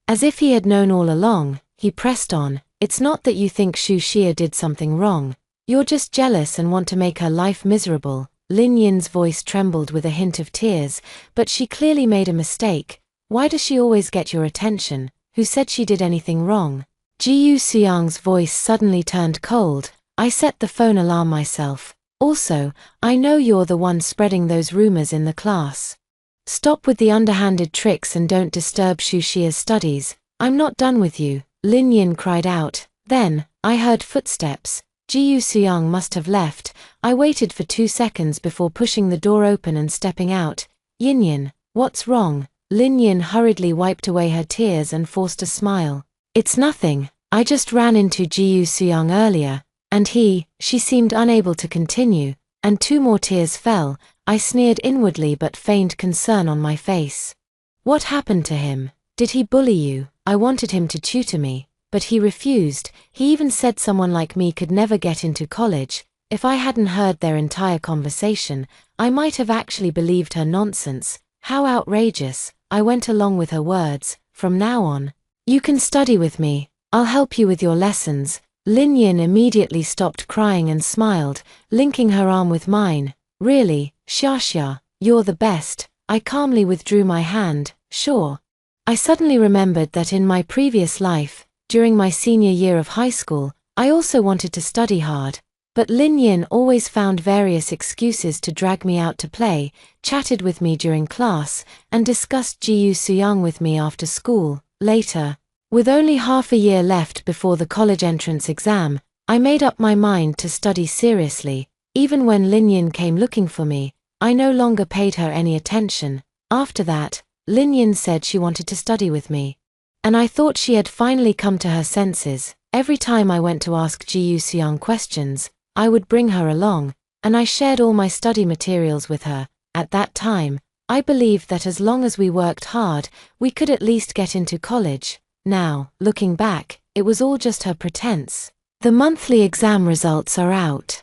As if he had known all along, he pressed on. It's not that you think Shu Xia did something wrong. You're just jealous and want to make her life miserable. Lin Yin's voice trembled with a hint of tears, but she clearly made a mistake. Why does she always get your attention? Who said she did anything wrong? Ji Yuxiang's voice suddenly turned cold. I set the phone alarm myself. Also, I know you're the one spreading those rumors in the class. Stop with the underhanded tricks and don't disturb Shu Xia's studies. I'm not done with you, Lin Yin cried out. Then, I heard footsteps. Ji Yuxiang must have left. I waited for 2 seconds before pushing the door open and stepping out. Yin, what's wrong? Lin Yin hurriedly wiped away her tears and forced a smile. It's nothing. I just ran into Ji Yuxiang earlier, and she seemed unable to continue, and 2 more tears fell. I sneered inwardly but feigned concern on my face. What happened to him? Did he bully you? I wanted him to tutor me, but he refused. He even said someone like me could never get into college. If I hadn't heard their entire conversation, I might have actually believed her nonsense. How outrageous. I went along with her words. From now on, you can study with me. I'll help you with your lessons. Lin Yin immediately stopped crying and smiled, linking her arm with mine. Really, Xia, you're the best. I calmly withdrew my hand. Sure. I suddenly remembered that in my previous life, during my senior year of high school, I also wanted to study hard. But Lin Yin always found various excuses to drag me out to play, chatted with me during class, and discussed Ji Yuxiang with me after school. Later, with only half a year left before the college entrance exam, I made up my mind to study seriously. Even when Lin Yin came looking for me, I no longer paid her any attention. After that, Lin Yin said she wanted to study with me, and I thought she had finally come to her senses. Every time I went to ask Ji Yuxiang questions, I would bring her along, and I shared all my study materials with her. At that time, I believed that as long as we worked hard, we could at least get into college. Now, looking back, it was all just her pretense. The monthly exam results are out,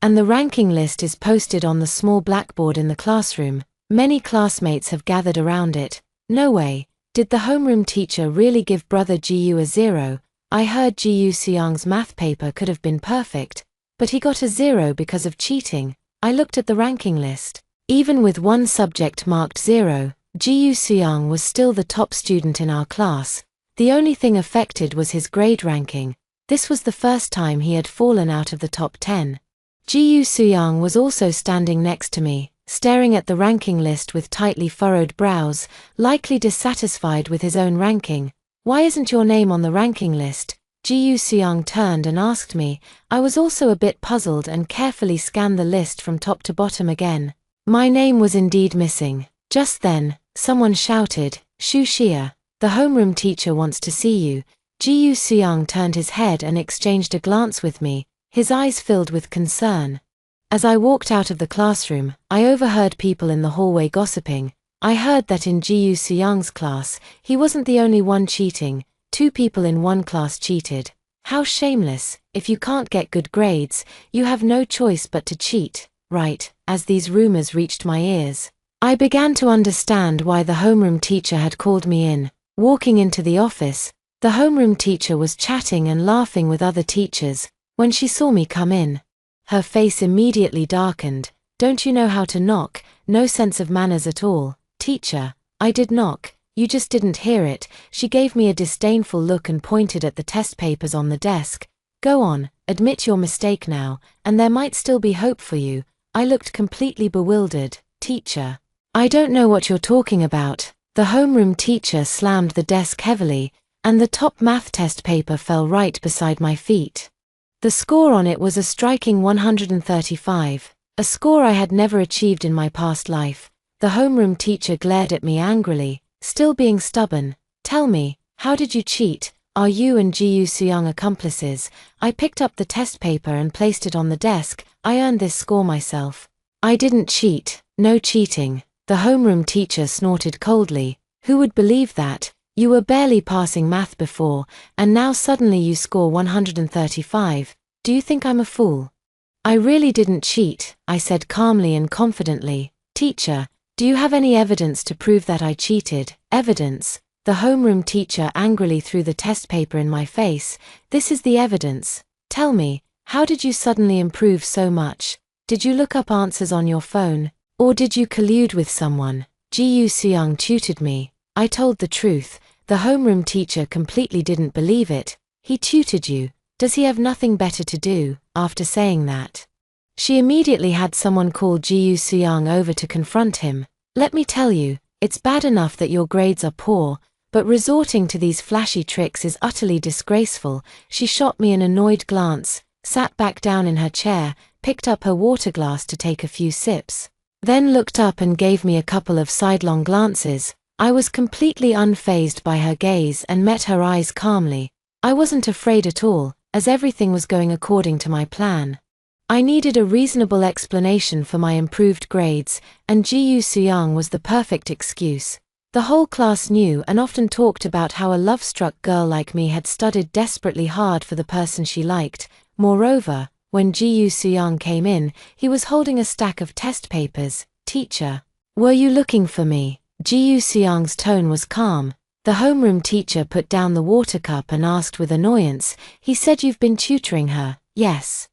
and the ranking list is posted on the small blackboard in the classroom. Many classmates have gathered around it. No way. Did the homeroom teacher really give brother Ji a 0? I heard Ji Yuxiang's math paper could have been perfect, but he got a 0 because of cheating. I looked at the ranking list. Even with one subject marked 0, Ji Yuxiang was still the top student in our class. The only thing affected was his grade ranking. This was the first time he had fallen out of the top 10. Ji Yuxiang was also standing next to me, staring at the ranking list with tightly furrowed brows, likely dissatisfied with his own ranking. Why isn't your name on the ranking list? Ji Yuxiang turned and asked me. I was also a bit puzzled and carefully scanned the list from top to bottom again. My name was indeed missing. Just then, someone shouted, Shu Xia, the homeroom teacher wants to see you. Ji Yuxiang turned his head and exchanged a glance with me, his eyes filled with concern. As I walked out of the classroom, I overheard people in the hallway gossiping. I heard that in Ji Yuxiang's class, he wasn't the only one cheating. 2 people in one class cheated. How shameless. If you can't get good grades, you have no choice but to cheat, right? As these rumors reached my ears, I began to understand why the homeroom teacher had called me in. Walking into the office, The homeroom teacher was chatting and laughing with other teachers when she saw me come in. Her face immediately darkened. "Don't you know how to knock? No sense of manners at all." "Teacher, I did knock, you just didn't hear it." She gave me a disdainful look and pointed at the test papers on the desk. "Go on, admit your mistake now, and there might still be hope for you." I looked completely bewildered. "Teacher, I don't know what you're talking about." The homeroom teacher slammed the desk heavily, and the top math test paper fell right beside my feet. The score on it was a striking 135, a score I had never achieved in my past life. The homeroom teacher glared at me angrily, still being stubborn. "Tell me, how did you cheat? Are you and Ji Soo-young accomplices?" I picked up the test paper and placed it on the desk. "I earned this score myself." "I didn't cheat, no cheating." The homeroom teacher snorted coldly. "Who would believe that? You were barely passing math before, and now suddenly you score 135. Do you think I'm a fool?" "I really didn't cheat," I said calmly and confidently. "Teacher, do you have any evidence to prove that I cheated?" "Evidence?" The homeroom teacher angrily threw the test paper in my face. "This is the evidence. Tell me, how did you suddenly improve so much? Did you look up answers on your phone? Or did you collude with someone?" Ji Soo-young tutored me. I told the truth. The homeroom teacher completely didn't believe it. "He tutored you? Does he have nothing better to do?" After saying that, she immediately had someone call Ji Soo-young over to confront him. "Let me tell you, it's bad enough that your grades are poor, but resorting to these flashy tricks is utterly disgraceful." She shot me an annoyed glance, sat back down in her chair, picked up her water glass to take a few sips, then looked up and gave me a couple of sidelong glances. I was completely unfazed by her gaze and met her eyes calmly. I wasn't afraid at all, as everything was going according to my plan. I needed a reasonable explanation for my improved grades, and Ji Soo-young was the perfect excuse. The whole class knew and often talked about how a love-struck girl like me had studied desperately hard for the person she liked. Moreover, when Ji Soo-young came in, he was holding a stack of test papers. "Teacher, were you looking for me?" Ji Soo-young's tone was calm. The homeroom teacher put down the water cup and asked with annoyance, "He said you've been tutoring her?" "Yes."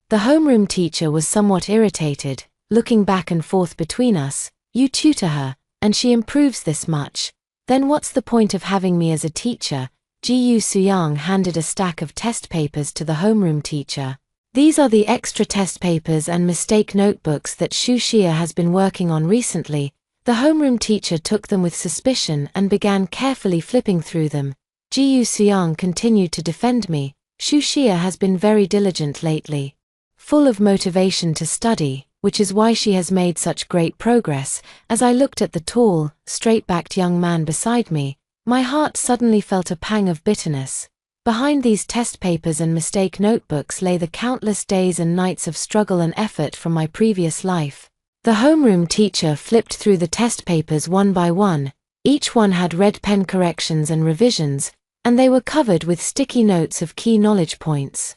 The homeroom teacher was somewhat irritated, looking back and forth between us. "You tutor her, and she improves this much. Then what's the point of having me as a teacher?" Ji Soo-young handed a stack of test papers to the homeroom teacher. "These are the extra test papers and mistake notebooks that Shu Xia has been working on recently." The homeroom teacher took them with suspicion and began carefully flipping through them. Ji Soo-young continued to defend me. "Shu Xia has been very diligent lately, full of motivation to study, which is why she has made such great progress." As I looked at the tall, straight-backed young man beside me, my heart suddenly felt a pang of bitterness. Behind these test papers and mistake notebooks lay the countless days and nights of struggle and effort from my previous life. The homeroom teacher flipped through the test papers one by one. Each one had red pen corrections and revisions, and they were covered with sticky notes of key knowledge points.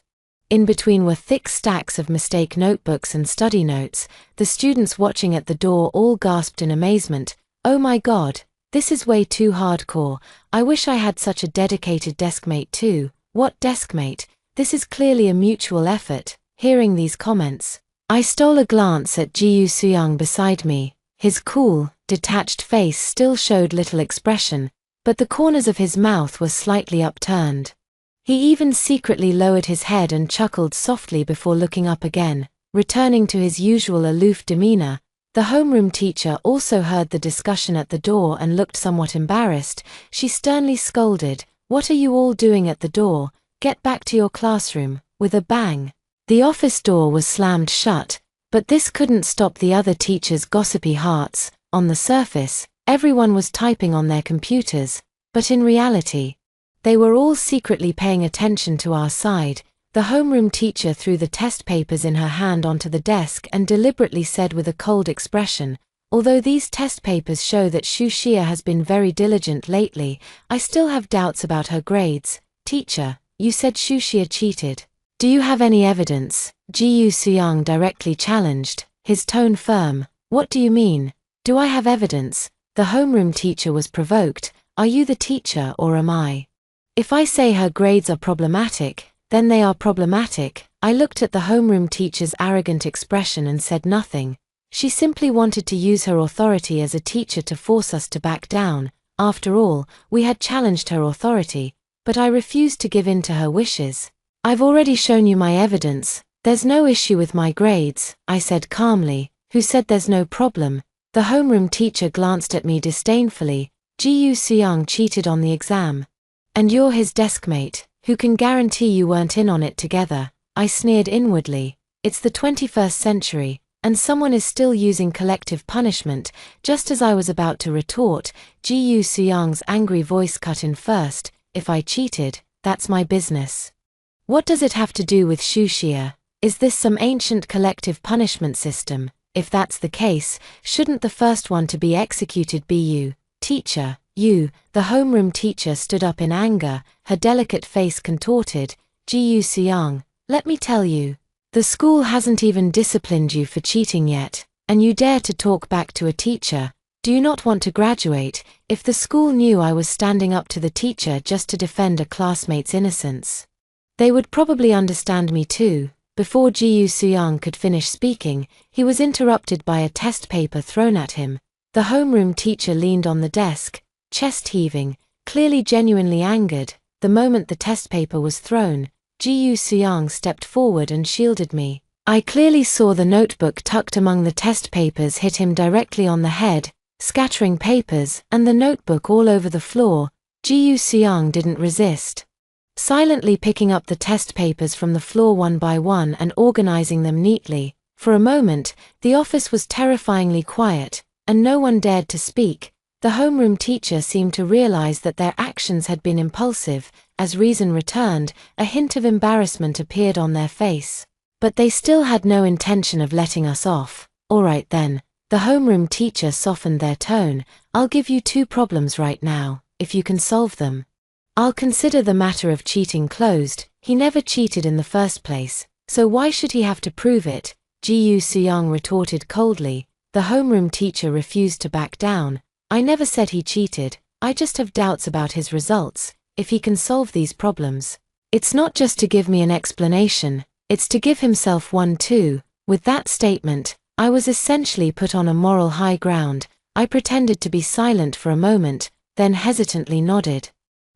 In between were thick stacks of mistake notebooks and study notes. The students watching at the door all gasped in amazement. "Oh my God, this is way too hardcore. I wish I had such a dedicated deskmate too." "What deskmate? This is clearly a mutual effort." Hearing these comments, I stole a glance at Ji Soo-young beside me. His cool, detached face still showed little expression, but the corners of his mouth were slightly upturned. He even secretly lowered his head and chuckled softly before looking up again, returning to his usual aloof demeanor. The homeroom teacher also heard the discussion at the door and looked somewhat embarrassed. She sternly scolded, "What are you all doing at the door? Get back to your classroom." With a bang, the office door was slammed shut, but this couldn't stop the other teachers' gossipy hearts. On the surface, everyone was typing on their computers, but in reality, they were all secretly paying attention to our side. The homeroom teacher threw the test papers in her hand onto the desk and deliberately said with a cold expression, "Although these test papers show that Shu Xia has been very diligent lately, I still have doubts about her grades." "Teacher, you said Shu Xia cheated. Do you have any evidence?" Ji Soo-young directly challenged, his tone firm. "What do you mean? Do I have evidence?" The homeroom teacher was provoked. "Are you the teacher or am I?" If I say her grades are problematic, then they are problematic. I looked at the homeroom teacher's arrogant expression and said nothing. She simply wanted to use her authority as a teacher to force us to back down. After all, we had challenged her authority, but I refused to give in to her wishes. I've already shown you my evidence. There's no issue with my grades, I said calmly. Who said there's no problem? The homeroom teacher glanced at me disdainfully. Ji Seung cheated on the exam. And you're his deskmate. Who can guarantee you weren't in on it together? I sneered inwardly. It's the 21st century, and someone is still using collective punishment. Just as I was about to retort, Ji Seung's angry voice cut in first. If I cheated, that's my business. What does it have to do with Shuxia? Is this some ancient collective punishment system? If that's the case, shouldn't the first one to be executed be you, teacher? You, the homeroom teacher stood up in anger, her delicate face contorted. Ji Seung, let me tell you, the school hasn't even disciplined you for cheating yet, and you dare to talk back to a teacher. Do you not want to graduate? If the school knew I was standing up to the teacher just to defend a classmate's innocence, they would probably understand me too. Before Ji Seung could finish speaking, he was interrupted by a test paper thrown at him. The homeroom teacher leaned on the desk, chest heaving, clearly genuinely angered. The moment the test paper was thrown, Ji Seung stepped forward and shielded me. I clearly saw the notebook tucked among the test papers hit him directly on the head, scattering papers and the notebook all over the floor. Ji Seung didn't resist, silently picking up the test papers from the floor one by one and organizing them neatly. For a moment, the office was terrifyingly quiet, and no one dared to speak. The homeroom teacher seemed to realize that their actions had been impulsive. As reason returned, a hint of embarrassment appeared on their face. But they still had no intention of letting us off. All right then. The homeroom teacher softened their tone. I'll give you 2 problems right now. If you can solve them, I'll consider the matter of cheating closed. He never cheated in the first place, so why should he have to prove it? Ji Seung retorted coldly. The homeroom teacher refused to back down. I never said he cheated. I just have doubts about his results. If he can solve these problems, it's not just to give me an explanation, it's to give himself one too. With that statement, I was essentially put on a moral high ground. I pretended to be silent for a moment, then hesitantly nodded.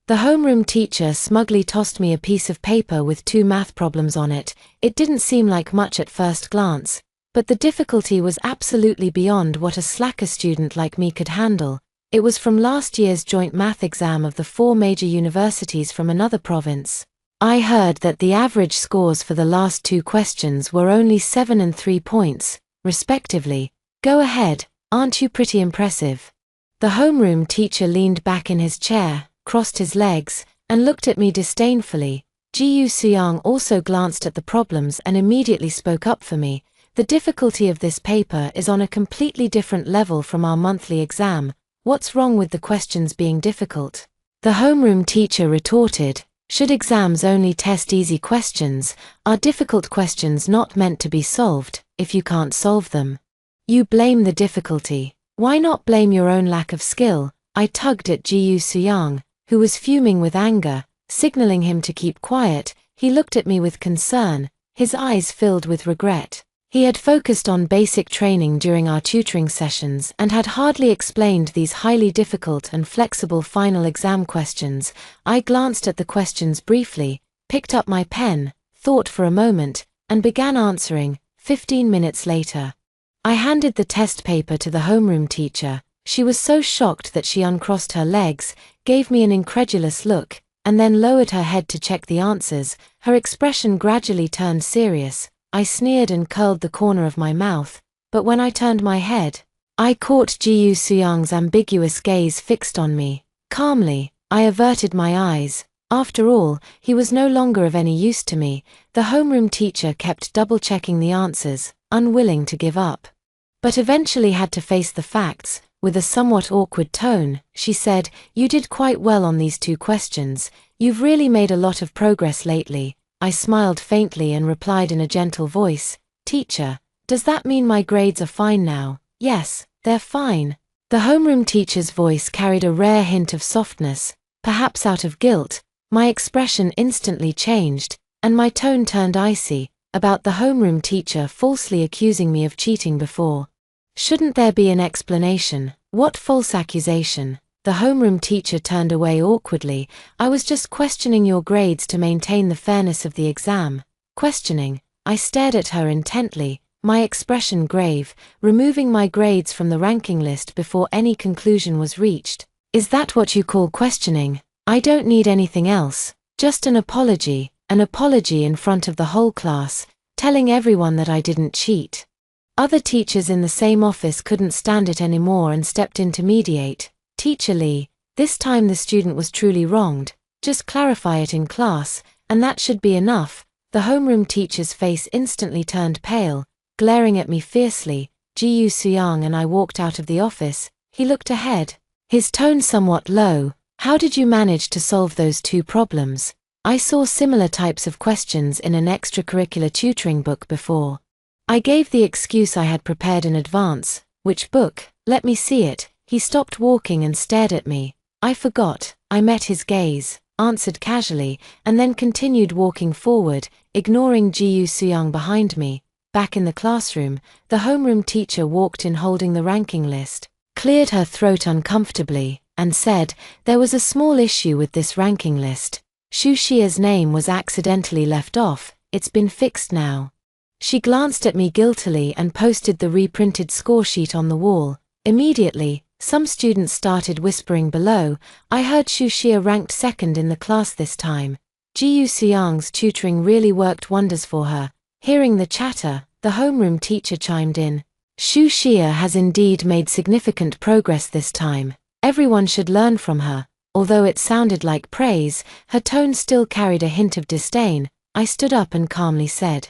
The homeroom teacher smugly tossed me a piece of paper with 2 math problems on it. It didn't seem like much at first glance, but the difficulty was absolutely beyond what a slacker student like me could handle. It was from last year's joint math exam of the 4 major universities from another province. I heard that the average scores for the last 2 questions were only 7 and 3 points, respectively. Go ahead, aren't you pretty impressive? The homeroom teacher leaned back in his chair, crossed his legs, and looked at me disdainfully. Ji Seung also glanced at the problems and immediately spoke up for me. The difficulty of this paper is on a completely different level from our monthly exam. What's wrong with the questions being difficult? The homeroom teacher retorted. Should exams only test easy questions? Are difficult questions not meant to be solved? If you can't solve them, you blame the difficulty. Why not blame your own lack of skill? I tugged at Ji Seung, who was fuming with anger, signaling him to keep quiet. He looked at me with concern, his eyes filled with regret. He had focused on basic training during our tutoring sessions and had hardly explained these highly difficult and flexible final exam questions. I glanced at the questions briefly, picked up my pen, thought for a moment, and began answering. 15 minutes later, I handed the test paper to the homeroom teacher. She was so shocked that she uncrossed her legs, gave me an incredulous look, and then lowered her head to check the answers. Her expression gradually turned serious. I sneered and curled the corner of my mouth, but when I turned my head, I caught Ji Seung's ambiguous gaze fixed on me. Calmly, I averted my eyes. After all, he was no longer of any use to me. The homeroom teacher kept double-checking the answers, unwilling to give up, but eventually had to face the facts. With a somewhat awkward tone, she said, "You did quite well on these 2 questions. You've really made a lot of progress lately." I smiled faintly and replied in a gentle voice, "Teacher, does that mean my grades are fine now?" "Yes, they're fine." The homeroom teacher's voice carried a rare hint of softness, perhaps out of guilt. My expression instantly changed, and my tone turned icy, about the homeroom teacher falsely accusing me of cheating before. Shouldn't there be an explanation? What false accusation? The homeroom teacher turned away awkwardly. I was just questioning your grades to maintain the fairness of the exam. Questioning? I stared at her intently, my expression grave, removing my grades from the ranking list before any conclusion was reached. Is that what you call questioning? I don't need anything else, just an apology in front of the whole class, telling everyone that I didn't cheat. Other teachers in the same office couldn't stand it anymore and stepped in to mediate. Teacher Lee, this time the student was truly wronged. Just clarify it in class, and that should be enough. The homeroom teacher's face instantly turned pale, glaring at me fiercely. Ji Suyang and I walked out of the office. He looked ahead, his tone somewhat low. How did you manage to solve those two problems? I saw similar types of questions in an extracurricular tutoring book before. I gave the excuse I had prepared in advance. Which book? Let me see it. He stopped walking and stared at me. I forgot. I met his gaze, answered casually, and then continued walking forward, ignoring Ji Suyang behind me. Back in the classroom, the homeroom teacher walked in holding the ranking list, cleared her throat uncomfortably, and said, there was a small issue with this ranking list. Shu Xia's name was accidentally left off. It's been fixed now. She glanced at me guiltily and posted the reprinted score sheet on the wall. Immediately, some students started whispering below. I heard Shu Xia ranked second in the class this time. Ji Suyang's tutoring really worked wonders for her. Hearing the chatter, the homeroom teacher chimed in. Shu Xia has indeed made significant progress this time. Everyone should learn from her. Although it sounded like praise, her tone still carried a hint of disdain. I stood up and calmly said,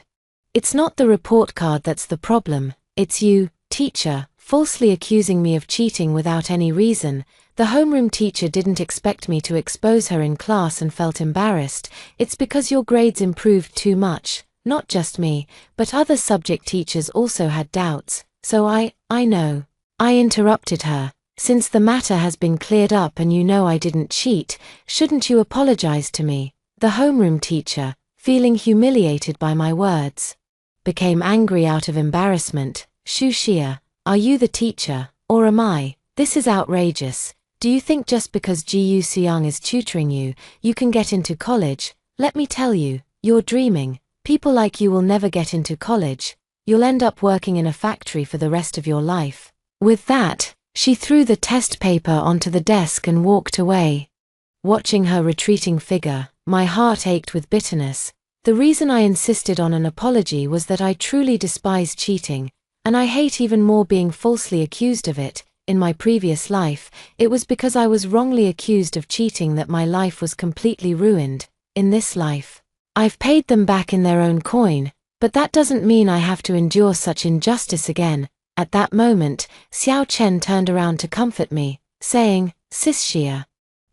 it's not the report card that's the problem. It's you, teacher, falsely accusing me of cheating without any reason. The homeroom teacher didn't expect me to expose her in class and felt embarrassed. It's because your grades improved too much. Not just me, but other subject teachers also had doubts. So I know. I interrupted her. Since the matter has been cleared up and you know I didn't cheat, shouldn't you apologize to me? The homeroom teacher, feeling humiliated by my words, became angry out of embarrassment. Shu Xia, are you the teacher, or am I? This is outrageous. Do you think just because Ji Suyang is tutoring you, you can get into college? Let me tell you, you're dreaming. People like you will never get into college. You'll end up working in a factory for the rest of your life. With that, she threw the test paper onto the desk and walked away. Watching her retreating figure, my heart ached with bitterness. The reason I insisted on an apology was that I truly despise cheating, and I hate even more being falsely accused of it. In my previous life, it was because I was wrongly accused of cheating that my life was completely ruined. In this life, I've paid them back in their own coin, but that doesn't mean I have to endure such injustice again. At that moment, Xiao Chen turned around to comfort me, saying, Sis Xia,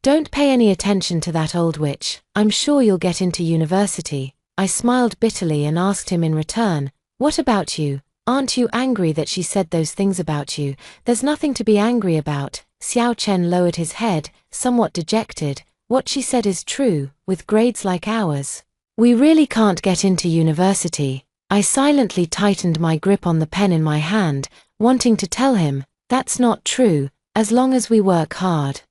don't pay any attention to that old witch. I'm sure you'll get into university. I smiled bitterly and asked him in return, what about you? Aren't you angry that she said those things about you? There's nothing to be angry about. Xiao Chen lowered his head, somewhat dejected. What she said is true. With grades like ours, we really can't get into university. I silently tightened my grip on the pen in my hand, wanting to tell him, that's not true. As long as we work hard,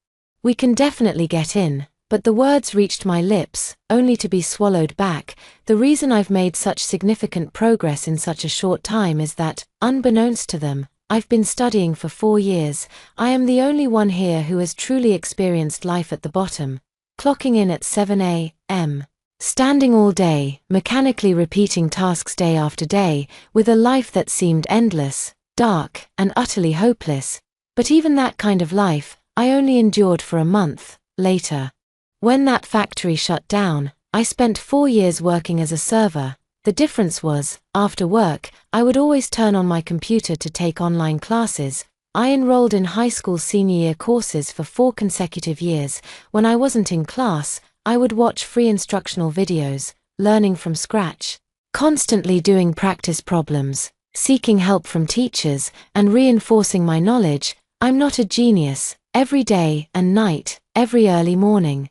we can definitely get in. But the words reached my lips, only to be swallowed back. The reason I've made such significant progress in such a short time is that, unbeknownst to them, I've been studying for 4 years. I am the only one here who has truly experienced life at the bottom. Clocking in at 7 a.m. Standing all day, mechanically repeating tasks day after day, with a life that seemed endless, dark, and utterly hopeless. But even that kind of life, I only endured for a month. Later, when that factory shut down, I spent 4 years working as a server. The difference was, after work, I would always turn on my computer to take online classes. I enrolled in high school senior year courses for 4 consecutive years. When I wasn't in class, I would watch free instructional videos, learning from scratch, constantly doing practice problems, seeking help from teachers, and reinforcing my knowledge. I'm not a genius. Every day and night, every early morning,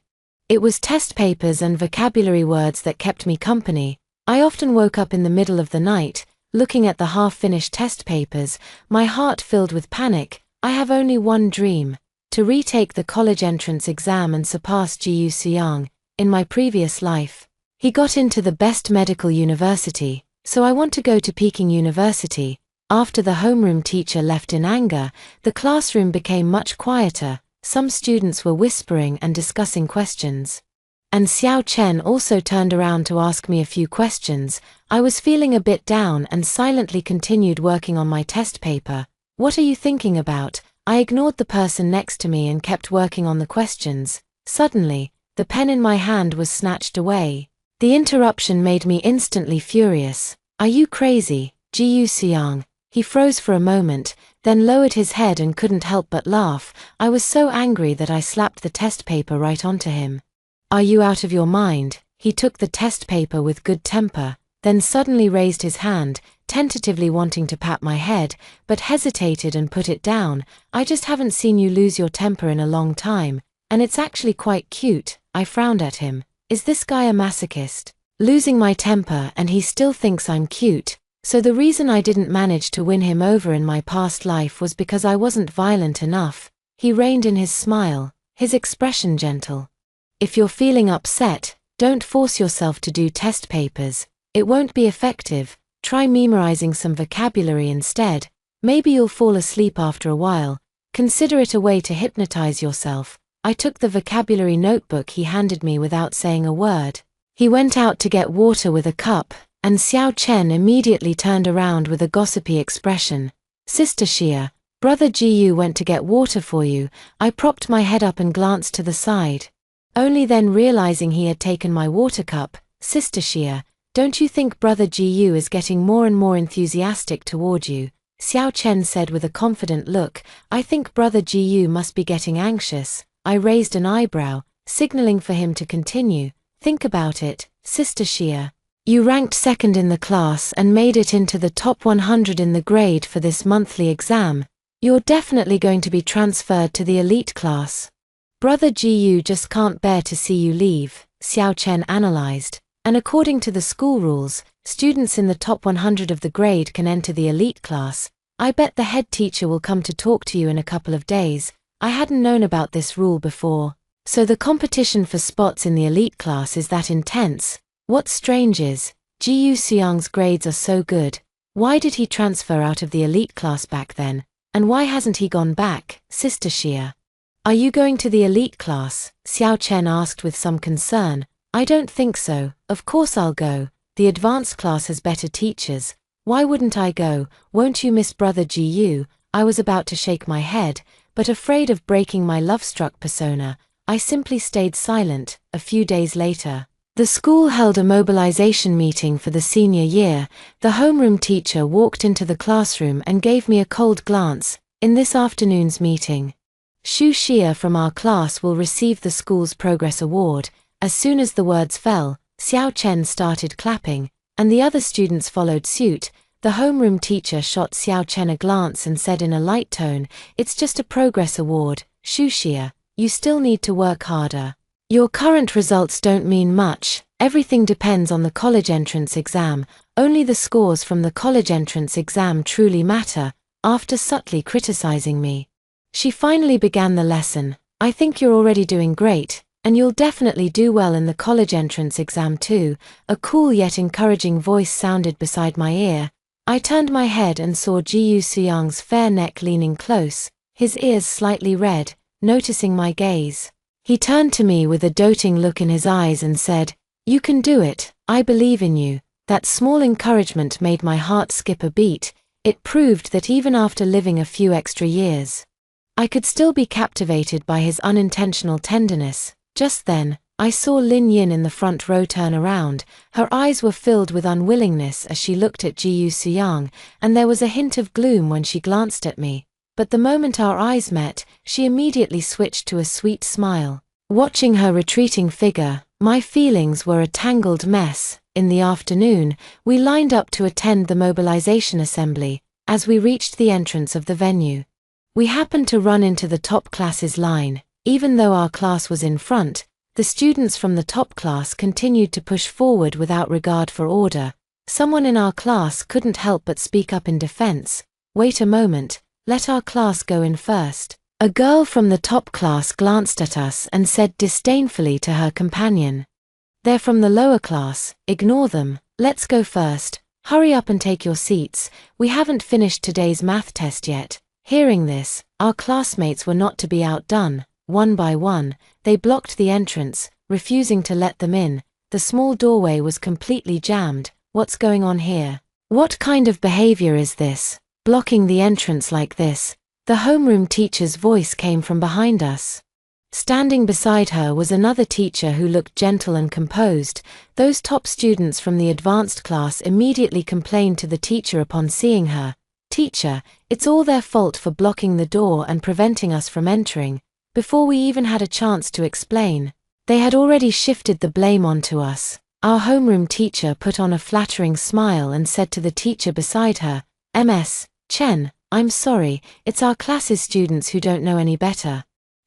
It was test papers and vocabulary words that kept me company. I often woke up in the middle of the night, looking at the half-finished test papers, my heart filled with panic. I have only one dream: to retake the college entrance exam and surpass Ji Seong. In my previous life, he got into the best medical university, so I want to go to Peking University. After the homeroom teacher left in anger, the classroom became much quieter. Some students were whispering and discussing questions. And Xiao Chen also turned around to ask me a few questions. I was feeling a bit down and silently continued working on my test paper. "What are you thinking about?" I ignored the person next to me and kept working on the questions. Suddenly, the pen in my hand was snatched away. The interruption made me instantly furious. "Are you crazy, Ji Seong?" He froze for a moment, then lowered his head and couldn't help but laugh. I was so angry that I slapped the test paper right onto him. "Are you out of your mind?" He took the test paper with good temper, then suddenly raised his hand, tentatively wanting to pat my head, but hesitated and put it down. "I just haven't seen you lose your temper in a long time, and it's actually quite cute." I frowned at him. Is this guy a masochist? Losing my temper and he still thinks I'm cute. So the reason I didn't manage to win him over in my past life was because I wasn't violent enough. He reined in his smile, his expression gentle. "If you're feeling upset, don't force yourself to do test papers. It won't be effective. Try memorizing some vocabulary instead. Maybe you'll fall asleep after a while. Consider it a way to hypnotize yourself." I took the vocabulary notebook he handed me without saying a word. He went out to get water with a cup, and Xiao Chen immediately turned around with a gossipy expression. "Sister Xia, Brother Jiyu went to get water for you." I propped my head up and glanced to the side. Only then realizing he had taken my water cup. "Sister Xia, don't you think Brother Jiyu is getting more and more enthusiastic toward you?" Xiao Chen said with a confident look. "I think Brother Jiyu must be getting anxious." I raised an eyebrow, signaling for him to continue. "Think about it, Sister Xia. You ranked second in the class and made it into the top 100 in the grade for this monthly exam. You're definitely going to be transferred to the elite class. Brother Jiyu just can't bear to see you leave," Xiao Chen analyzed. "And according to the school rules, students in the top 100 of the grade can enter the elite class. I bet the head teacher will come to talk to you in a couple of days." I hadn't known about this rule before. "So the competition for spots in the elite class is that intense?" What's strange is, Ji Seong's grades are so good. Why did he transfer out of the elite class back then? And why hasn't he gone back? Sister Xia, are you going to the elite class? Xiao Chen asked with some concern. "I don't think so. Of course I'll go. The advanced class has better teachers. Why wouldn't I go? Won't you miss Brother Ji?" I was about to shake my head, but afraid of breaking my love-struck persona, I simply stayed silent. A few days later, the school held a mobilization meeting for the senior year. The homeroom teacher walked into the classroom and gave me a cold glance. "In this afternoon's meeting, Xu Xia from our class will receive the school's progress award." As soon as the words fell, Xiao Chen started clapping, and the other students followed suit. The homeroom teacher shot Xiao Chen a glance and said in a light tone, "It's just a progress award, Xu Xia. You still need to work harder. Your current results don't mean much. Everything depends on the college entrance exam. Only the scores from the college entrance exam truly matter." After subtly criticizing me, she finally began the lesson. "I think you're already doing great, and you'll definitely do well in the college entrance exam too." A cool yet encouraging voice sounded beside my ear. I turned my head and saw Ji Seong's fair neck leaning close, his ears slightly red. Noticing my gaze, he turned to me with a doting look in his eyes and said, "You can do it. I believe in you." That small encouragement made my heart skip a beat. It proved that even after living a few extra years, I could still be captivated by his unintentional tenderness. Just then, I saw Lin Yin in the front row turn around. Her eyes were filled with unwillingness as she looked at Ji Seong, and there was a hint of gloom when she glanced at me. But the moment our eyes met, she immediately switched to a sweet smile. Watching her retreating figure, my feelings were a tangled mess. In the afternoon, we lined up to attend the mobilization assembly. As we reached the entrance of the venue, we happened to run into the top class's line. Even though our class was in front, The students from the top class continued to push forward without regard for order. Someone in our class couldn't help but speak up in defense. "Wait a moment, let our class go in first." A girl from the top class glanced at us and said disdainfully to her companion, "They're from the lower class, ignore them, let's go first. Hurry up and take your seats, we haven't finished today's math test yet." Hearing this, our classmates were not to be outdone. One by one, they blocked the entrance, refusing to let them in. The small doorway was completely jammed. "What's going on here? What kind of behavior is this? Blocking the entrance like this?" The homeroom teacher's voice came from behind us. Standing beside her was another teacher who looked gentle and composed. Those top students from the advanced class immediately complained to the teacher upon seeing her. "Teacher, it's all their fault for blocking the door and preventing us from entering." Before we even had a chance to explain, they had already shifted the blame onto us. Our homeroom teacher put on a flattering smile and said to the teacher beside her, "Ms. Chen, I'm sorry, it's our class's students who don't know any better.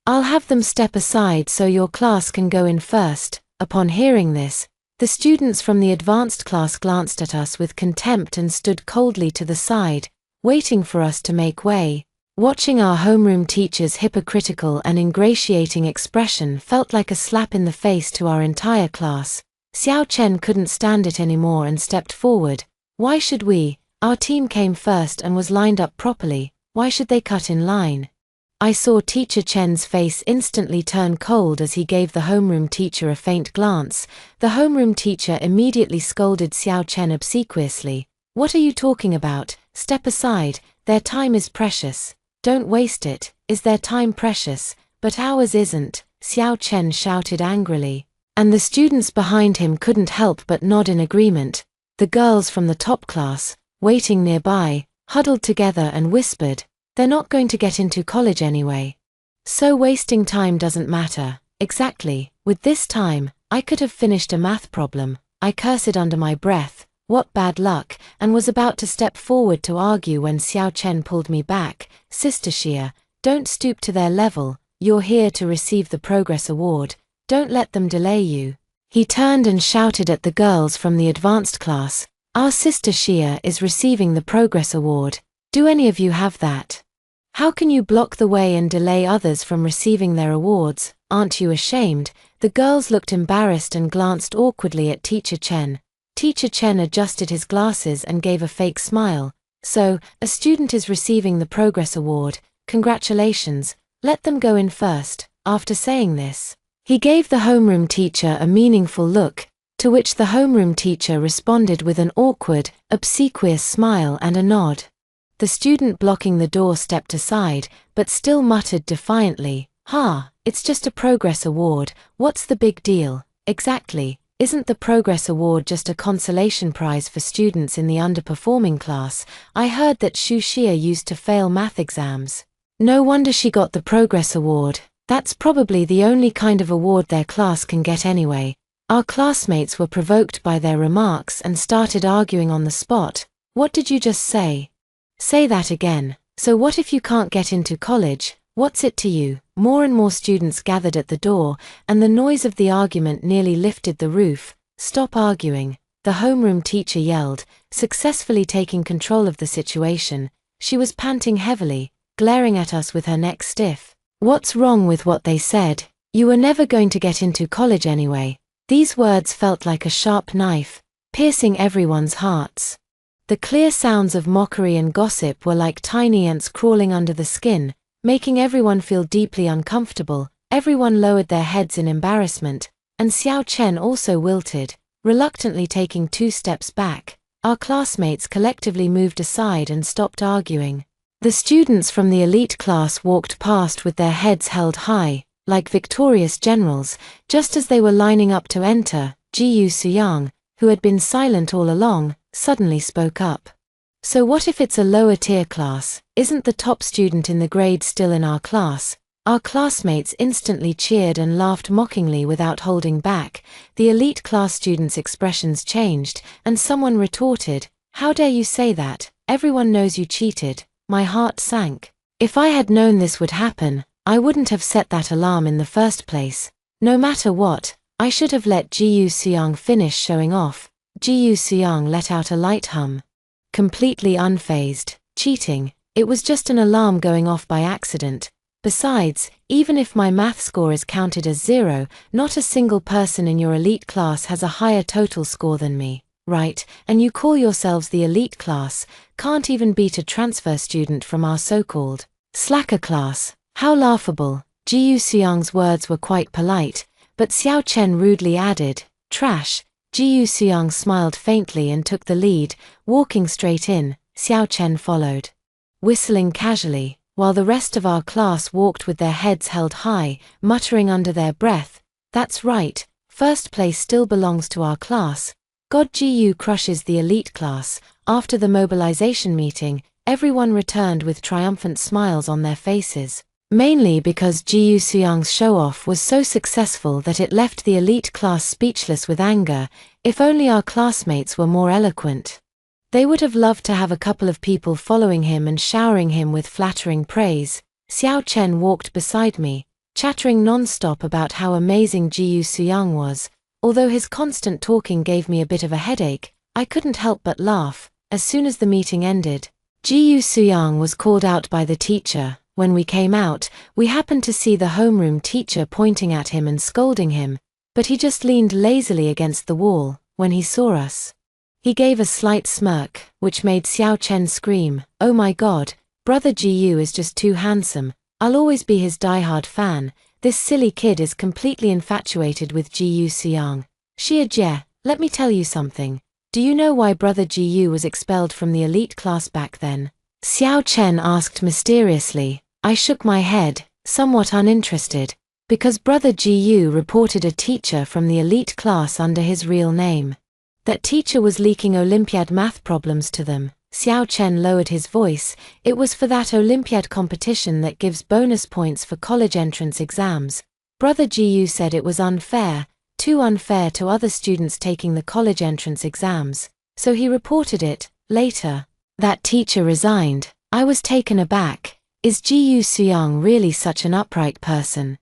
I'll have them step aside so your class can go in first." Upon hearing this, the students from the advanced class glanced at us with contempt and stood coldly to the side, waiting for us to make way. Watching our homeroom teacher's hypocritical and ingratiating expression felt like a slap in the face to our entire class. Xiao Chen couldn't stand it anymore and stepped forward. "Why should we? Our team came first and was lined up properly. Why should they cut in line?" I saw Teacher Chen's face instantly turn cold as he gave the homeroom teacher a faint glance. The homeroom teacher immediately scolded Xiao Chen obsequiously. "What are you talking about? Step aside, their time is precious. Don't waste it. Is their time precious? But ours isn't," Xiao Chen shouted angrily. And the students behind him couldn't help but nod in agreement. The girls from the top class, waiting nearby, huddled together and whispered, "They're not going to get into college anyway. So wasting time doesn't matter." Exactly, with this time, I could have finished a math problem. I cursed under my breath, "What bad luck," and was about to step forward to argue when Xiao Chen pulled me back. "Sister Xia, don't stoop to their level, you're here to receive the progress award. Don't let them delay you." He turned and shouted at the girls from the advanced class, "Our sister Xia is receiving the progress award. Do any of you have that? How can you block the way and delay others from receiving their awards? Aren't you ashamed?" The girls looked embarrassed and glanced awkwardly at Teacher Chen. Teacher Chen adjusted his glasses and gave a fake smile. "So, a student is receiving the progress award. Congratulations, let them go in first." After saying this, he gave the homeroom teacher a meaningful look, to which the homeroom teacher responded with an awkward, obsequious smile and a nod. The student blocking the door stepped aside, but still muttered defiantly, "Ha, it's just a progress award, what's the big deal?" Exactly, isn't the progress award just a consolation prize for students in the underperforming class? I heard that Xu Xia used to fail math exams. No wonder she got the progress award. That's probably the only kind of award their class can get anyway. Our classmates were provoked by their remarks and started arguing on the spot. "What did you just say? Say that again. So what if you can't get into college? What's it to you?" More and more students gathered at the door, and the noise of the argument nearly lifted the roof. "Stop arguing," the homeroom teacher yelled, successfully taking control of the situation. She was panting heavily, glaring at us with her neck stiff. "What's wrong with what they said? You were never going to get into college anyway." These words felt like a sharp knife, piercing everyone's hearts. The clear sounds of mockery and gossip were like tiny ants crawling under the skin, making everyone feel deeply uncomfortable. Everyone lowered their heads in embarrassment, and Xiao Chen also wilted, reluctantly taking 2 steps back. Our classmates collectively moved aside and stopped arguing. The students from the elite class walked past with their heads held high, like victorious generals. Just as they were lining up to enter, Jiyu Suyang, who had been silent all along, suddenly spoke up. "So what if it's a lower tier class? Isn't the top student in the grade still in our class?" Our classmates instantly cheered and laughed mockingly without holding back. The elite class students' expressions changed, and someone retorted, "How dare you say that? Everyone knows you cheated." My heart sank. If I had known this would happen, I wouldn't have set that alarm in the first place. No matter what, I should have let Ji Seong finish showing off. Ji Seong let out a light hum. Completely unfazed. Cheating. It was just an alarm going off by accident. Besides, even if my math score is counted as 0, not a single person in your elite class has a higher total score than me, right? And you call yourselves the elite class, can't even beat a transfer student from our so-called slacker class. How laughable. Ji Seong's words were quite polite, but Xiao Chen rudely added, trash. Ji Seong smiled faintly and took the lead, walking straight in. Xiao Chen followed, whistling casually, while the rest of our class walked with their heads held high, muttering under their breath, that's right, first place still belongs to our class. God, Ji crushes the elite class. After the mobilization meeting, everyone returned with triumphant smiles on their faces. Mainly because Ji Seong's show-off was so successful that it left the elite class speechless with anger. If only our classmates were more eloquent. They would have loved to have a couple of people following him and showering him with flattering praise. Xiao Chen walked beside me, chattering non-stop about how amazing Ji Seong was. Although his constant talking gave me a bit of a headache, I couldn't help but laugh. As soon as the meeting ended, Ji Seong was called out by the teacher. When we came out, we happened to see the homeroom teacher pointing at him and scolding him, but he just leaned lazily against the wall. When he saw us, he gave a slight smirk, which made Xiao Chen scream, oh my god, brother Ji is just too handsome, I'll always be his diehard fan. This silly kid is completely infatuated with Ji Seong. Xie Jie, let me tell you something. Do you know why brother Ji was expelled from the elite class back then? Xiao Chen asked mysteriously. I shook my head, somewhat uninterested, because brother Ji reported a teacher from the elite class under his real name. That teacher was leaking Olympiad math problems to them. Xiao Chen lowered his voice. It was for that Olympiad competition that gives bonus points for college entrance exams. Brother Ji said it was unfair, too unfair to other students taking the college entrance exams, so he reported it. Later, that teacher resigned. I was taken aback. Is Ji Seong really such an upright person?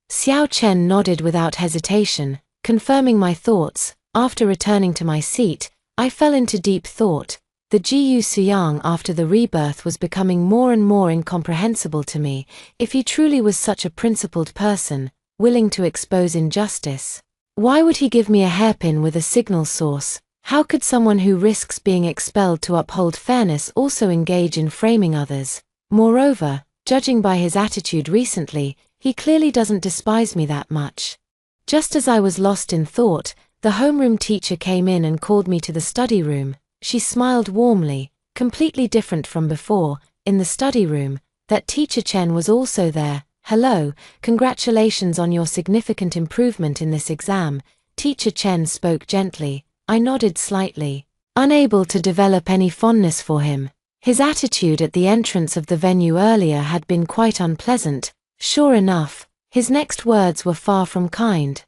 Xiao Chen nodded without hesitation, confirming my thoughts. After returning to my seat, I fell into deep thought. The Ji Seong after the rebirth was becoming more and more incomprehensible to me. If he truly was such a principled person, willing to expose injustice, why would he give me a hairpin with a signal source? How could someone who risks being expelled to uphold fairness also engage in framing others? Moreover, judging by his attitude recently, he clearly doesn't despise me that much. Just as I was lost in thought, the homeroom teacher came in and called me to the study room. She smiled warmly, completely different from before. In the study room, that teacher Chen was also there. Hello, congratulations on your significant improvement in this exam. Teacher Chen spoke gently. I nodded slightly, unable to develop any fondness for him. His attitude at the entrance of the venue earlier had been quite unpleasant. Sure enough, his next words were far from kind.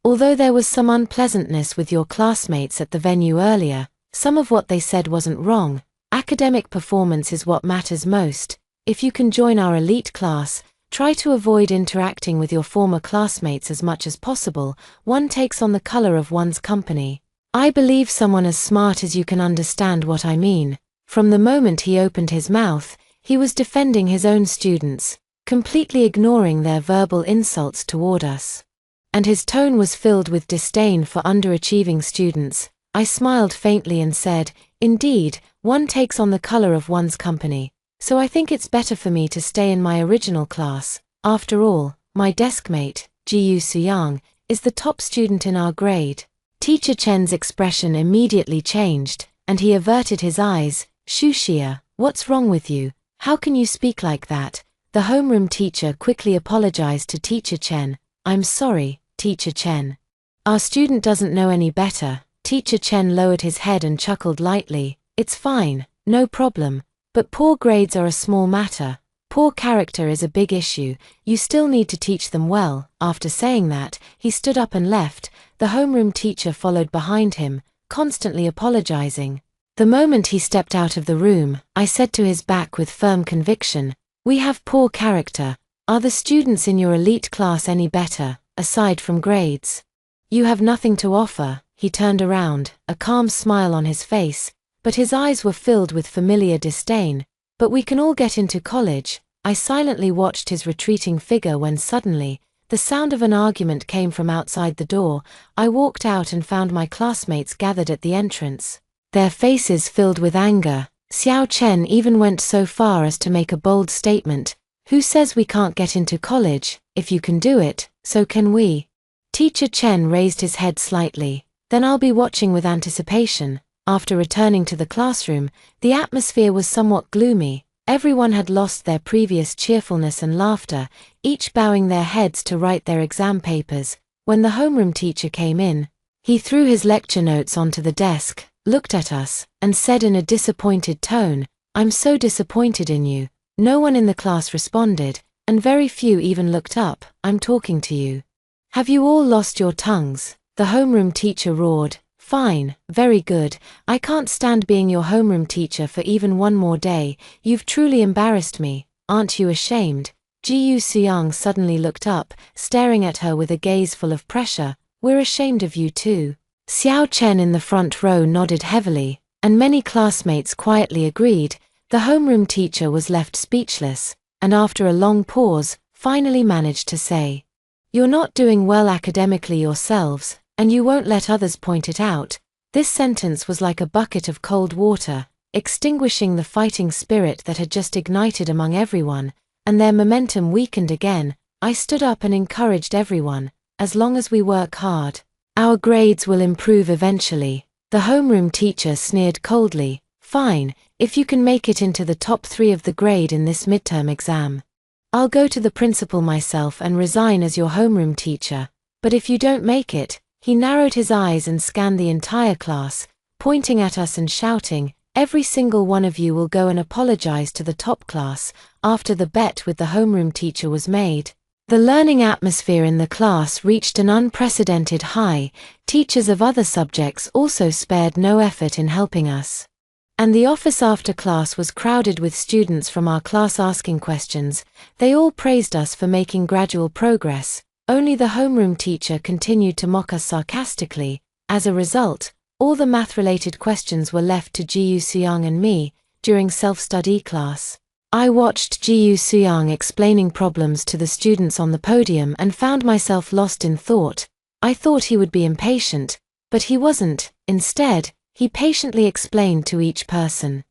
Although there was some unpleasantness with your classmates at the venue earlier, some of what they said wasn't wrong. Academic performance is what matters most. If you can join our elite class, try to avoid interacting with your former classmates as much as possible. One takes on the color of one's company. I believe someone as smart as you can understand what I mean. From the moment he opened his mouth, he was defending his own students, completely ignoring their verbal insults toward us. And his tone was filled with disdain for underachieving students. I smiled faintly and said, indeed, one takes on the color of one's company, so I think it's better for me to stay in my original class. After all, my deskmate, Ji Seong, is the top student in our grade. Teacher Chen's expression immediately changed, and he averted his eyes. Shuxia, what's wrong with you? How can you speak like that? The homeroom teacher quickly apologized to Teacher Chen. I'm sorry, Teacher Chen. Our student doesn't know any better. Teacher Chen lowered his head and chuckled lightly. It's fine, no problem. But poor grades are a small matter. Poor character is a big issue. You still need to teach them well. After saying that, he stood up and left. The homeroom teacher followed behind him, constantly apologizing. The moment he stepped out of the room, I said to his back with firm conviction, we have poor character. Are the students in your elite class any better? A aside from grades. You have nothing to offer. He turned around, a calm smile on his face, but his eyes were filled with familiar disdain. But we can all get into college. I silently watched his retreating figure when suddenly, the sound of an argument came from outside the door. I walked out and found my classmates gathered at the entrance, their faces filled with anger. Xiao Chen even went so far as to make a bold statement. Who says we can't get into college? If you can do it, so can we. Teacher Chen raised his head slightly. Then I'll be watching with anticipation. After returning to the classroom, the atmosphere was somewhat gloomy. Everyone had lost their previous cheerfulness and laughter, each bowing their heads to write their exam papers. When the homeroom teacher came in, he threw his lecture notes onto the desk, looked at us, and said in a disappointed tone, "I'm so disappointed in you." No one in the class responded, and very few even looked up. "I'm talking to you. Have you all lost your tongues?" The homeroom teacher roared. "Fine, very good. I can't stand being your homeroom teacher for even one more day. You've truly embarrassed me. Aren't you ashamed?" Ji Suyang suddenly looked up, staring at her with a gaze full of pressure. "We're ashamed of you too." Xiao Chen in the front row nodded heavily, and many classmates quietly agreed. The homeroom teacher was left speechless, and after a long pause, finally managed to say, "You're not doing well academically yourselves, and you won't let others point it out." This sentence was like a bucket of cold water, extinguishing the fighting spirit that had just ignited among everyone, and their momentum weakened again. I stood up and encouraged everyone. As long as we work hard, our grades will improve eventually. The homeroom teacher sneered coldly. "Fine, if you can make it into the top 3 of the grade in this midterm exam. I'll go to the principal myself and resign as your homeroom teacher. But if you don't make it," he narrowed his eyes and scanned the entire class, pointing at us and shouting, "every single one of you will go and apologize to the top class." After the bet with the homeroom teacher was made, the learning atmosphere in the class reached an unprecedented high. Teachers of other subjects also spared no effort in helping us. And the office after class was crowded with students from our class asking questions. They all praised us for making gradual progress. Only the homeroom teacher continued to mock us sarcastically. As a result, all the math-related questions were left to Ji Suyang and me. During self-study class, I watched Ji Suyang explaining problems to the students on the podium and found myself lost in thought. I thought he would be impatient, but he wasn't. Instead, he patiently explained to each person,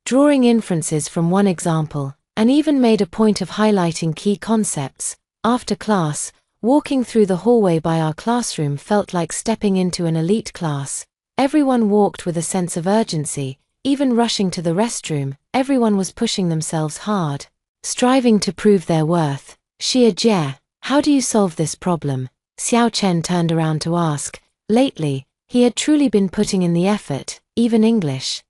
drawing inferences from one example, and even made a point of highlighting key concepts. After class, walking through the hallway by our classroom felt like stepping into an elite class. Everyone walked with a sense of urgency, even rushing to the restroom. Everyone was pushing themselves hard, striving to prove their worth. "Xie Jie, how do you solve this problem?" Xiao Chen turned around to ask. Lately, he had truly been putting in the effort. Even English,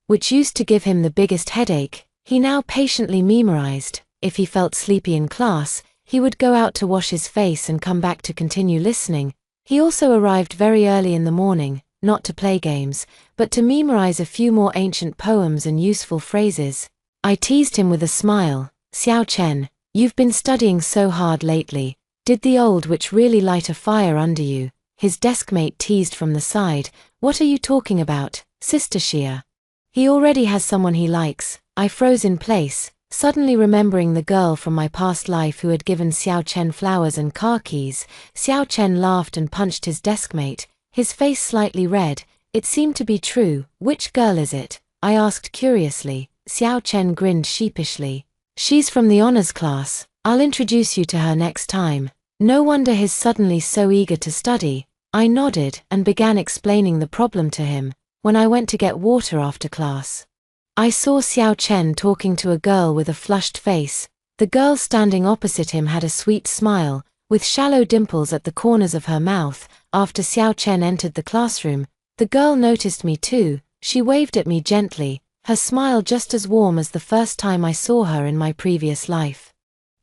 which used to give him the biggest headache, he now patiently memorized. If he felt sleepy in class, he would go out to wash his face and come back to continue listening. He also arrived very early in the morning, not to play games, but to memorize a few more ancient poems and useful phrases. I teased him with a smile. "Xiao Chen, you've been studying so hard lately. Did the old witch really light a fire under you?" His deskmate teased from the side. "What are you talking about, Sister Xia? He already has someone he likes." I froze in place, suddenly remembering the girl from my past life who had given Xiao Chen flowers and car keys. Xiao Chen laughed and punched his deskmate, his face slightly red. It seemed to be true. "Which girl is it?" I asked curiously. Xiao Chen grinned sheepishly. "She's from the honors class. I'll introduce you to her next time." No wonder he's suddenly so eager to study. I nodded and began explaining the problem to him. When I went to get water after class, I saw Xiao Chen talking to a girl with a flushed face. The girl standing opposite him had a sweet smile, with shallow dimples at the corners of her mouth. After Xiao Chen entered the classroom, the girl noticed me too. She waved at me gently, her smile just as warm as the first time I saw her in my previous life.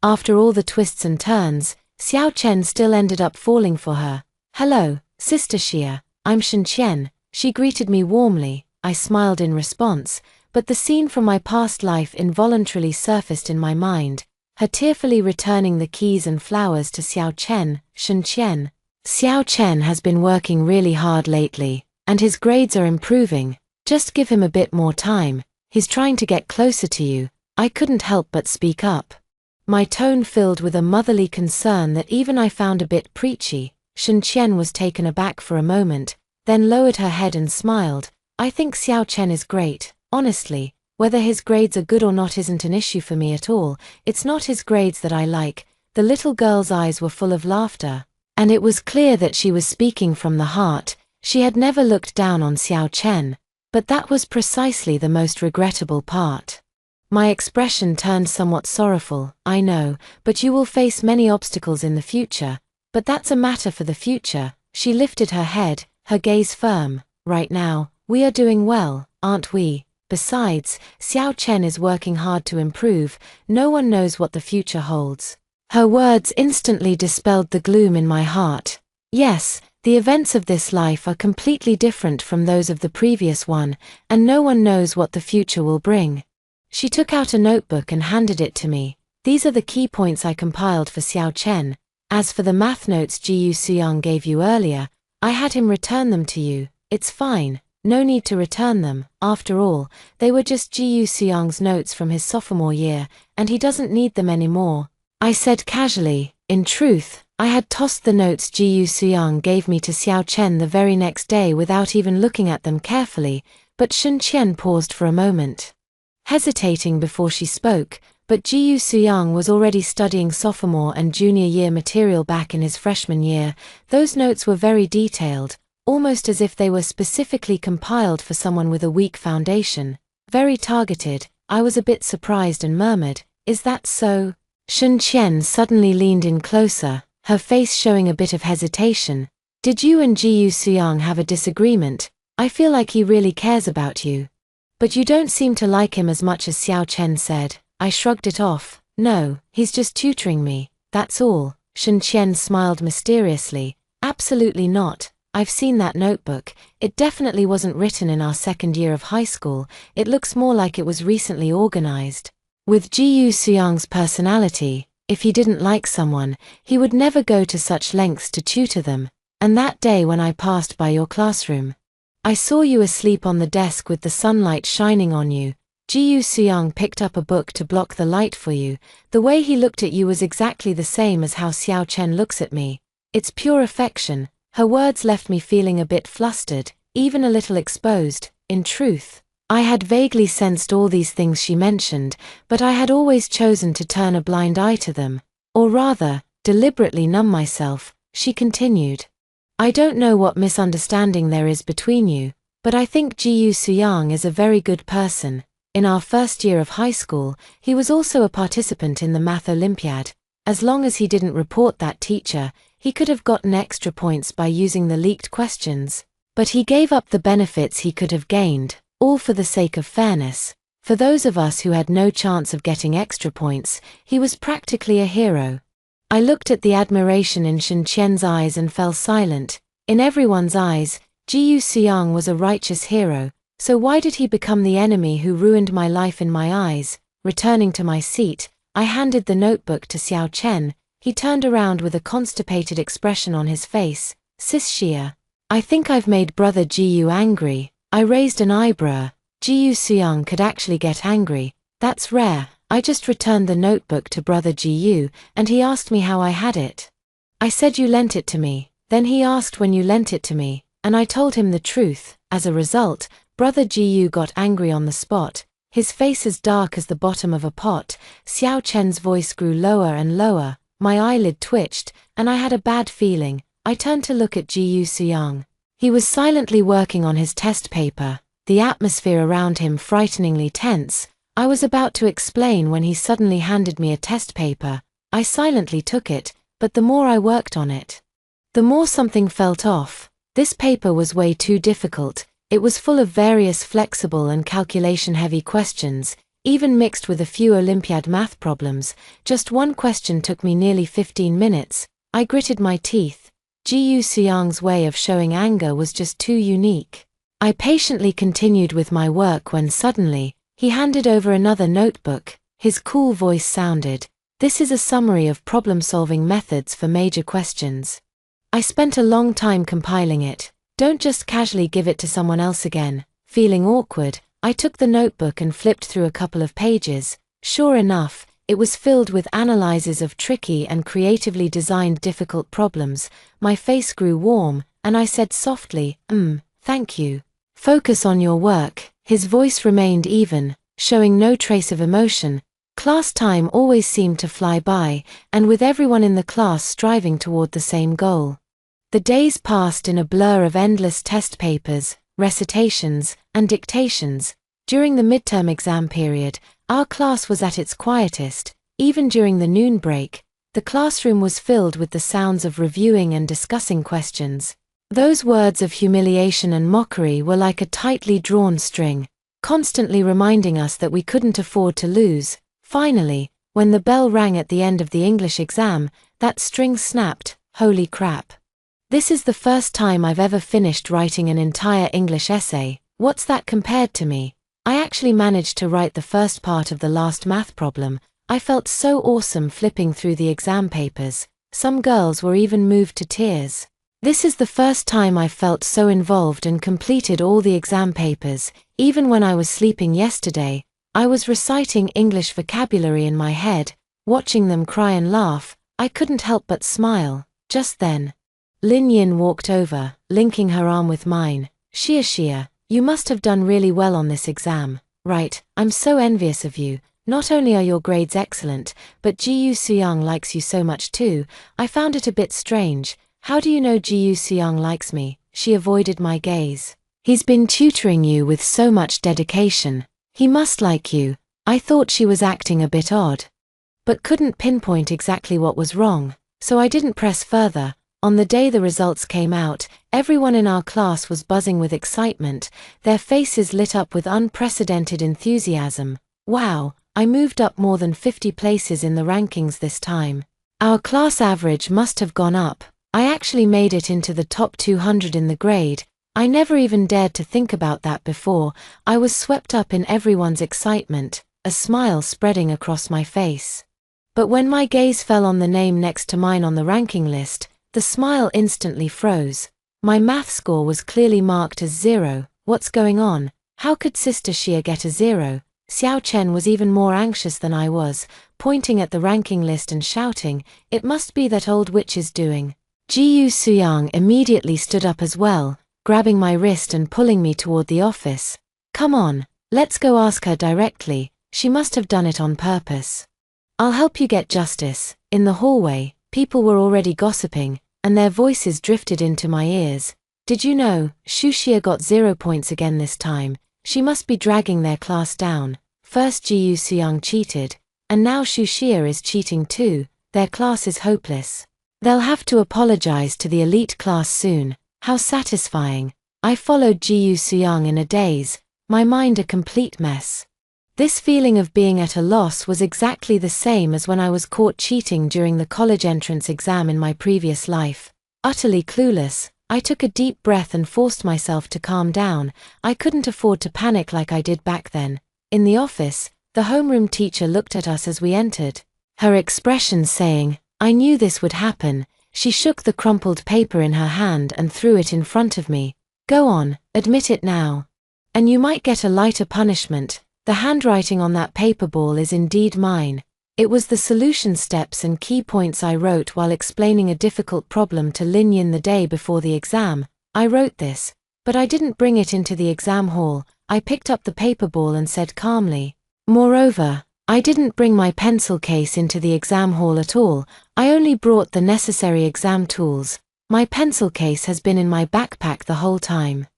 After all the twists and turns, Xiao Chen still ended up falling for her. "Hello, Sister Xia, I'm Shen Qian." She greeted me warmly. I smiled in response, but the scene from my past life involuntarily surfaced in my mind. her tearfully returning the keys and flowers to Xiao Chen. Shen Qian. Xiao Chen has been working really hard lately, and his grades are improving. Just give him a bit more time. He's trying to get closer to you. I couldn't help but speak up. My tone filled with a motherly concern that even I found a bit preachy. Shen Qian was taken aback for a moment, then lowered her head and smiled. I think Xiao Chen is great, honestly. Whether his grades are good or not isn't an issue for me at all. It's not his grades that I like. The little girl's eyes were full of laughter, and it was clear that she was speaking from the heart. She had never looked down on Xiao Chen, but that was precisely the most regrettable part. My expression turned somewhat sorrowful. I know, but you will face many obstacles in the future. But that's a matter for the future. She lifted her head, her gaze firm. Right now, we are doing well, aren't we? Besides, Xiao Chen is working hard to improve. No one knows what the future holds. Her words instantly dispelled the gloom in my heart. Yes, the events of this life are completely different from those of the previous one, and no one knows what the future will bring. She took out a notebook and handed it to me. These are the key points I compiled for Xiao Chen. As for the math notes Jiyu Suyang gave you earlier, I had him return them to you. It's fine. No need to return them. After all, they were just Jiyu Suyang's notes from his sophomore year, and he doesn't need them anymore. I said casually. In truth, I had tossed the notes Jiyu Suyang gave me to Xiao Chen the very next day without even looking at them carefully, but Shen Qian paused for a moment, hesitating before she spoke. But Jiyu Suyang was already studying sophomore and junior year material back in his freshman year. Those notes were very detailed, almost as if they were specifically compiled for someone with a weak foundation. Very targeted. I was a bit surprised and murmured, "Is that so?" Shen Qian suddenly leaned in closer, her face showing a bit of hesitation. "Did you and Jiyu Suyang have a disagreement? I feel like he really cares about you. But you don't seem to like him as much as Xiao Chen said." I shrugged it off. "No, he's just tutoring me, that's all." Shen Qian smiled mysteriously. "Absolutely not. I've seen that notebook. It definitely wasn't written in our second year of high school. It looks more like it was recently organized. With Jiyu Suyang's personality, if he didn't like someone, he would never go to such lengths to tutor them. And that day when I passed by your classroom, I saw you asleep on the desk with the sunlight shining on you. Jiyu Suyang picked up a book to block the light for you. The way he looked at you was exactly the same as how Xiao Chen looks at me. It's pure affection." Her words left me feeling a bit flustered, even a little exposed. In truth, I had vaguely sensed all these things she mentioned, but I had always chosen to turn a blind eye to them. Or rather, deliberately numb myself. She continued. "I don't know what misunderstanding there is between you, but I think Jiyu Suyang is a very good person. In our first year of high school, he was also a participant in the math Olympiad. As long as he didn't report that teacher, he could have gotten extra points by using the leaked questions. But he gave up the benefits he could have gained, all for the sake of fairness. For those of us who had no chance of getting extra points, he was practically a hero." I looked at the admiration in Shen Qian's eyes and fell silent. In everyone's eyes, Jiyu Suyang was a righteous hero. So why did he become the enemy who ruined my life in my eyes? Returning to my seat, I handed the notebook to Xiao Chen. He turned around with a constipated expression on his face. "Sis Xia, I think I've made Brother Jiyu angry." I raised an eyebrow. Jiyu Suyang could actually get angry. That's rare. I just returned the notebook to Brother Jiyu, and he asked me how I had it. I said you lent it to me. Then he asked when you lent it to me, and I told him the truth. As a result, Brother Jiyu got angry on the spot, his face as dark as the bottom of a pot. Xiao Chen's voice grew lower and lower. My eyelid twitched, and I had a bad feeling. I turned to look at Jiyu Suyang. He was silently working on his test paper, the atmosphere around him frighteningly tense. I was about to explain when he suddenly handed me a test paper. I silently took it, but the more I worked on it, the more something felt off. This paper was way too difficult. It was full of various flexible and calculation-heavy questions, even mixed with a few Olympiad math problems. Just one question took me nearly 15 minutes. I gritted my teeth. Jiyu Suyang's way of showing anger was just too unique. I patiently continued with my work when suddenly, he handed over another notebook. His cool voice sounded, This is a summary of problem-solving methods for major questions. I spent a long time compiling it. Don't just casually give it to someone else again. Feeling awkward, I took the notebook and flipped through a couple of pages. Sure enough, it was filled with analyses of tricky and creatively designed difficult problems. My face grew warm, and I said softly, thank you. Focus on your work. His voice remained even, showing no trace of emotion. Class time always seemed to fly by, and with everyone in the class striving toward the same goal. The days passed in a blur of endless test papers, recitations, and dictations. During the midterm exam period, our class was at its quietest. Even during the noon break, the classroom was filled with the sounds of reviewing and discussing questions. Those words of humiliation and mockery were like a tightly drawn string, constantly reminding us that we couldn't afford to lose. Finally, when the bell rang at the end of the English exam, that string snapped. Holy crap. This is the first time I've ever finished writing an entire English essay. What's that compared to me? I actually managed to write the first part of the last math problem. I felt so awesome flipping through the exam papers. Some girls were even moved to tears. This is the first time I felt so involved and completed all the exam papers. Even when I was sleeping yesterday, I was reciting English vocabulary in my head, watching them cry and laugh. I couldn't help but smile. Just then, Lin Yin walked over, linking her arm with mine. Xia, you must have done really well on this exam, right? I'm so envious of you. Not only are your grades excellent, but Jiyu Suyang likes you so much too. I found it a bit strange. How do you know Jiyu Suyang likes me? She avoided my gaze. He's been tutoring you with so much dedication. He must like you. I thought she was acting a bit odd, but couldn't pinpoint exactly what was wrong, so I didn't press further. On the day the results came out, everyone in our class was buzzing with excitement, their faces lit up with unprecedented enthusiasm. Wow, I moved up more than 50 places in the rankings this time. Our class average must have gone up. I actually made it into the top 200 in the grade. I never even dared to think about that before. I was swept up in everyone's excitement, a smile spreading across my face. But when my gaze fell on the name next to mine on the ranking list, the smile instantly froze. My math score was clearly marked as 0. What's going on? How could Sister Xia get a 0? Xiao Chen was even more anxious than I was, pointing at the ranking list and shouting, "It must be that old witch's doing." Jiyu Suyang immediately stood up as well, grabbing my wrist and pulling me toward the office. "Come on, let's go ask her directly. She must have done it on purpose. I'll help you get justice." In the hallway, people were already gossiping, and their voices drifted into my ears. "Did you know, Xu Xia got 0 points again this time? She must be dragging their class down. First Jiyu Suyang cheated, and now Xu Xia is cheating too. Their class is hopeless. They'll have to apologize to the elite class soon." How satisfying. I followed Jiyu Suyang in a daze, my mind a complete mess. This feeling of being at a loss was exactly the same as when I was caught cheating during the college entrance exam in my previous life. Utterly clueless, I took a deep breath and forced myself to calm down. I couldn't afford to panic like I did back then. In the office, the homeroom teacher looked at us as we entered, her expression saying, "I knew this would happen." She shook the crumpled paper in her hand and threw it in front of me. "Go on, admit it now. And you might get a lighter punishment. The handwriting on that paper ball is indeed mine." It was the solution steps and key points I wrote while explaining a difficult problem to Lin Yin the day before the exam. I wrote this, but I didn't bring it into the exam hall. I picked up the paper ball and said calmly. Moreover, I didn't bring my pencil case into the exam hall at all. I only brought the necessary exam tools. My pencil case has been in my backpack the whole time.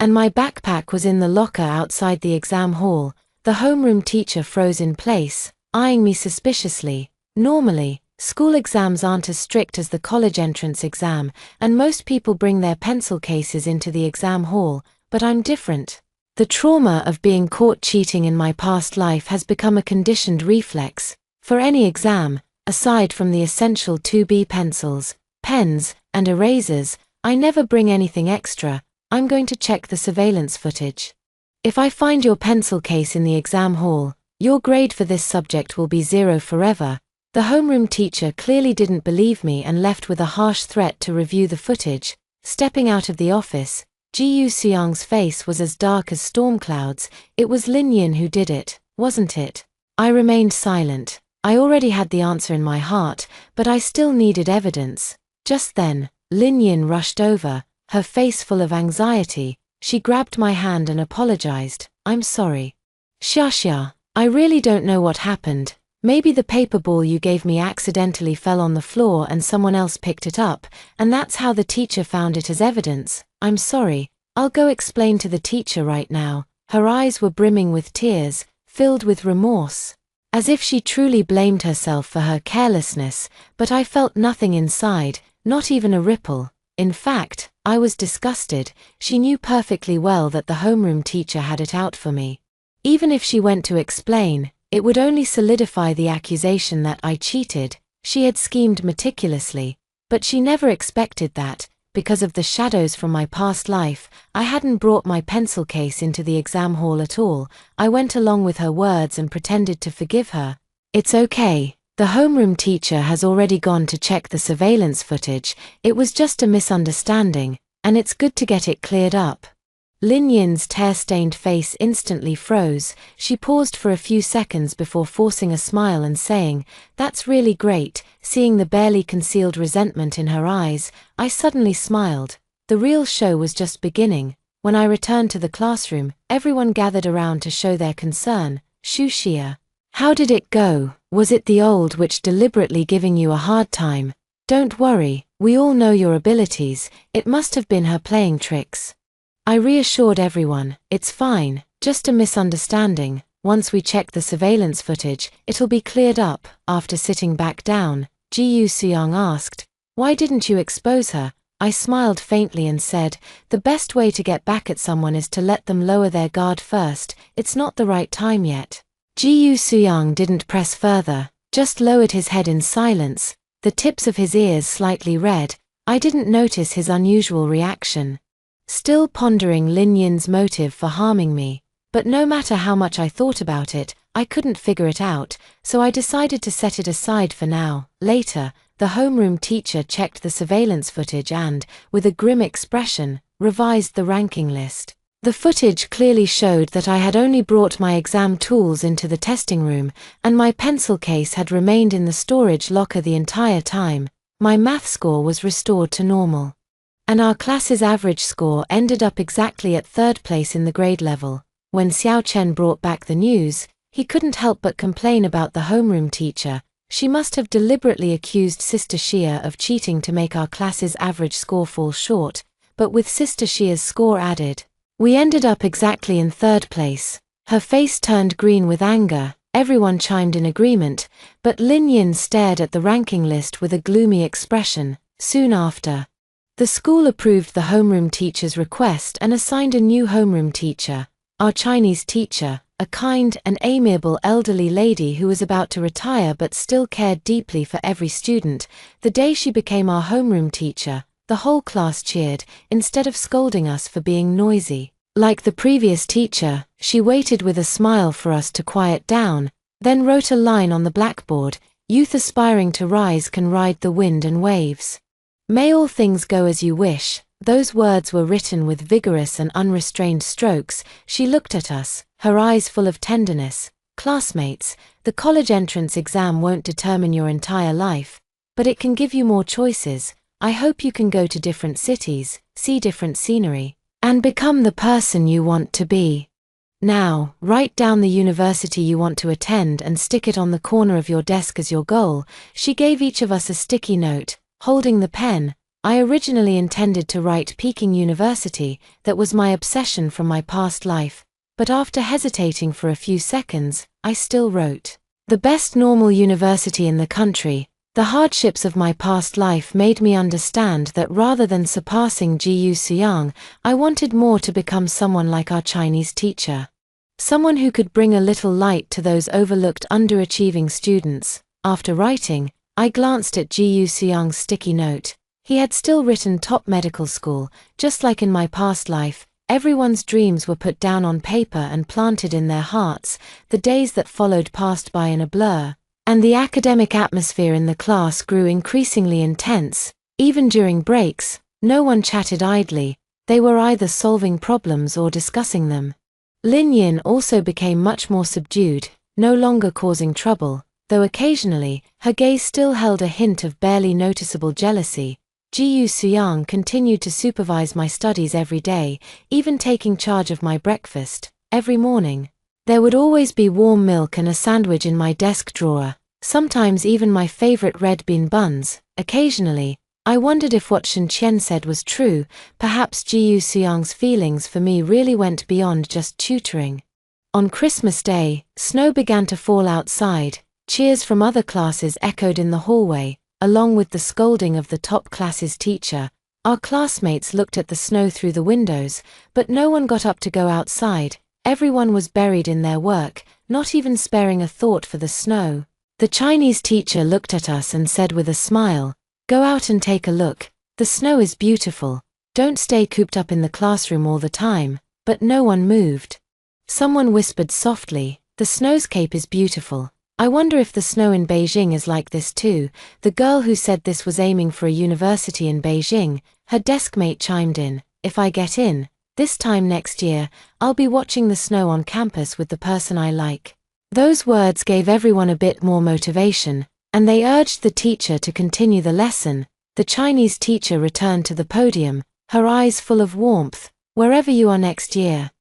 And my backpack was in the locker outside the exam hall. The homeroom teacher froze in place, eyeing me suspiciously. Normally, school exams aren't as strict as the college entrance exam, and most people bring their pencil cases into the exam hall, but I'm different. The trauma of being caught cheating in my past life has become a conditioned reflex. For any exam, aside from the essential 2B pencils, pens, and erasers, I never bring anything extra. I'm going to check the surveillance footage. If I find your pencil case in the exam hall, your grade for this subject will be 0 forever. The homeroom teacher clearly didn't believe me and left with a harsh threat to review the footage. Stepping out of the office, Ji Seong's face was as dark as storm clouds. It was Lin Yin who did it, wasn't it? I remained silent. I already had the answer in my heart, but I still needed evidence. Just then, Lin Yin rushed over, her face full of anxiety. She grabbed my hand and apologized. "I'm sorry. Xia, I really don't know what happened. Maybe the paper ball you gave me accidentally fell on the floor and someone else picked it up, and that's how the teacher found it as evidence. I'm sorry. I'll go explain to the teacher right now." Her eyes were brimming with tears, filled with remorse, as if she truly blamed herself for her carelessness, but I felt nothing inside, not even a ripple. In fact, I was disgusted. She knew perfectly well that the homeroom teacher had it out for me. Even if she went to explain, it would only solidify the accusation that I cheated. She had schemed meticulously, but she never expected that, because of the shadows from my past life, I hadn't brought my pencil case into the exam hall at all. I went along with her words and pretended to forgive her. "It's okay. The homeroom teacher has already gone to check the surveillance footage. It was just a misunderstanding, and it's good to get it cleared up." Lin Yin's tear-stained face instantly froze. She paused for a few seconds before forcing a smile and saying, "That's really great." Seeing the barely concealed resentment in her eyes, I suddenly smiled. The real show was just beginning. When I returned to the classroom, everyone gathered around to show their concern. "Xia, how did it go? Was it the old witch deliberately giving you a hard time?" "Don't worry, we all know your abilities. It must have been her playing tricks." I reassured everyone, "It's fine, just a misunderstanding. Once we check the surveillance footage, it'll be cleared up." After sitting back down, Ji Seong asked, "Why didn't you expose her?" I smiled faintly and said, "The best way to get back at someone is to let them lower their guard first. It's not the right time yet." Ji Seong didn't press further, just lowered his head in silence, the tips of his ears slightly red. I didn't notice his unusual reaction, still pondering Lin Yin's motive for harming me. But no matter how much I thought about it, I couldn't figure it out, so I decided to set it aside for now. Later, the homeroom teacher checked the surveillance footage and, with a grim expression, revised the ranking list. The footage clearly showed that I had only brought my exam tools into the testing room, and my pencil case had remained in the storage locker the entire time. My math score was restored to normal, and our class's average score ended up exactly at third place in the grade level. When Xiao Chen brought back the news, he couldn't help but complain about the homeroom teacher. She must have deliberately accused Sister Xia of cheating to make our class's average score fall short, but with Sister Xia's score added, we ended up exactly in third place. Her face turned green with anger. Everyone chimed in agreement, but Lin Yin stared at the ranking list with a gloomy expression. Soon after, the school approved the homeroom teacher's request and assigned a new homeroom teacher. Our Chinese teacher, a kind and amiable elderly lady who was about to retire but still cared deeply for every student. The day she became our homeroom teacher, the whole class cheered, instead of scolding us for being noisy. Like the previous teacher, she waited with a smile for us to quiet down, then wrote a line on the blackboard, "Youth aspiring to rise can ride the wind and waves. May all things go as you wish." Those words were written with vigorous and unrestrained strokes. She looked at us, her eyes full of tenderness. "Classmates, the college entrance exam won't determine your entire life, but it can give you more choices. I hope you can go to different cities, see different scenery, and become the person you want to be. Now, write down the university you want to attend and stick it on the corner of your desk as your goal." She gave each of us a sticky note. Holding the pen, I originally intended to write Peking University. That was my obsession from my past life, but after hesitating for a few seconds, I still wrote, "The best normal university in the country." The hardships of my past life made me understand that rather than surpassing Ji Seong, I wanted more to become someone like our Chinese teacher. Someone who could bring a little light to those overlooked underachieving students. After writing, I glanced at Ji Seong's sticky note. He had still written top medical school. Just like in my past life, everyone's dreams were put down on paper and planted in their hearts. The days that followed passed by in a blur. And the academic atmosphere in the class grew increasingly intense. Even during breaks, no one chatted idly, they were either solving problems or discussing them. Lin Yin also became much more subdued, no longer causing trouble, though occasionally, her gaze still held a hint of barely noticeable jealousy. Jiyu Suyang continued to supervise my studies every day, even taking charge of my breakfast. Every morning, there would always be warm milk and a sandwich in my desk drawer, sometimes even my favorite red bean buns. Occasionally, I wondered if what Shen Qian said was true. Perhaps Jiyu Suyang's feelings for me really went beyond just tutoring. On Christmas Day, snow began to fall outside. Cheers from other classes echoed in the hallway, along with the scolding of the top class's teacher. Our classmates looked at the snow through the windows, but no one got up to go outside. Everyone was buried in their work, not even sparing a thought for the snow. The Chinese teacher looked at us and said with a smile, "Go out and take a look. The snow is beautiful. Don't stay cooped up in the classroom all the time." But no one moved. Someone whispered softly, "The snowscape is beautiful. I wonder if the snow in Beijing is like this too." The girl who said this was aiming for a university in Beijing. Her deskmate chimed in, "If I get in, this time next year, I'll be watching the snow on campus with the person I like." Those words gave everyone a bit more motivation, and they urged the teacher to continue the lesson. The Chinese teacher returned to the podium, her eyes full of warmth. "Wherever you are next year,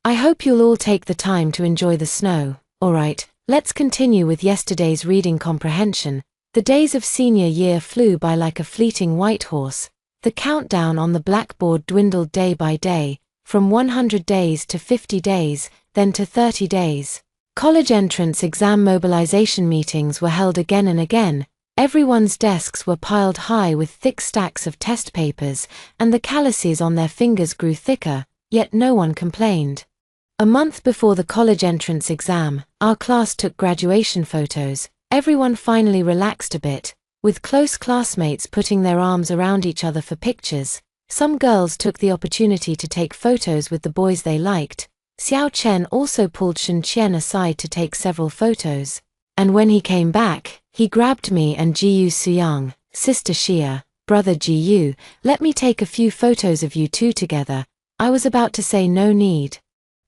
I hope you'll all take the time to enjoy the snow. Alright, let's continue with yesterday's reading comprehension." The days of senior year flew by like a fleeting white horse. The countdown on the blackboard dwindled day by day, from 100 days to 50 days, then to 30 days. College entrance exam mobilization meetings were held again and again. Everyone's desks were piled high with thick stacks of test papers, and the calluses on their fingers grew thicker, yet no one complained. A month before the college entrance exam, our class took graduation photos. Everyone finally relaxed a bit, with close classmates putting their arms around each other for pictures. Some girls took the opportunity to take photos with the boys they liked. Xiao Chen also pulled Shen Qian aside to take several photos. And when he came back, he grabbed me and Jiyu Suyang, "Sister Xia, brother Jiyu, let me take a few photos of you two together." I was about to say no need.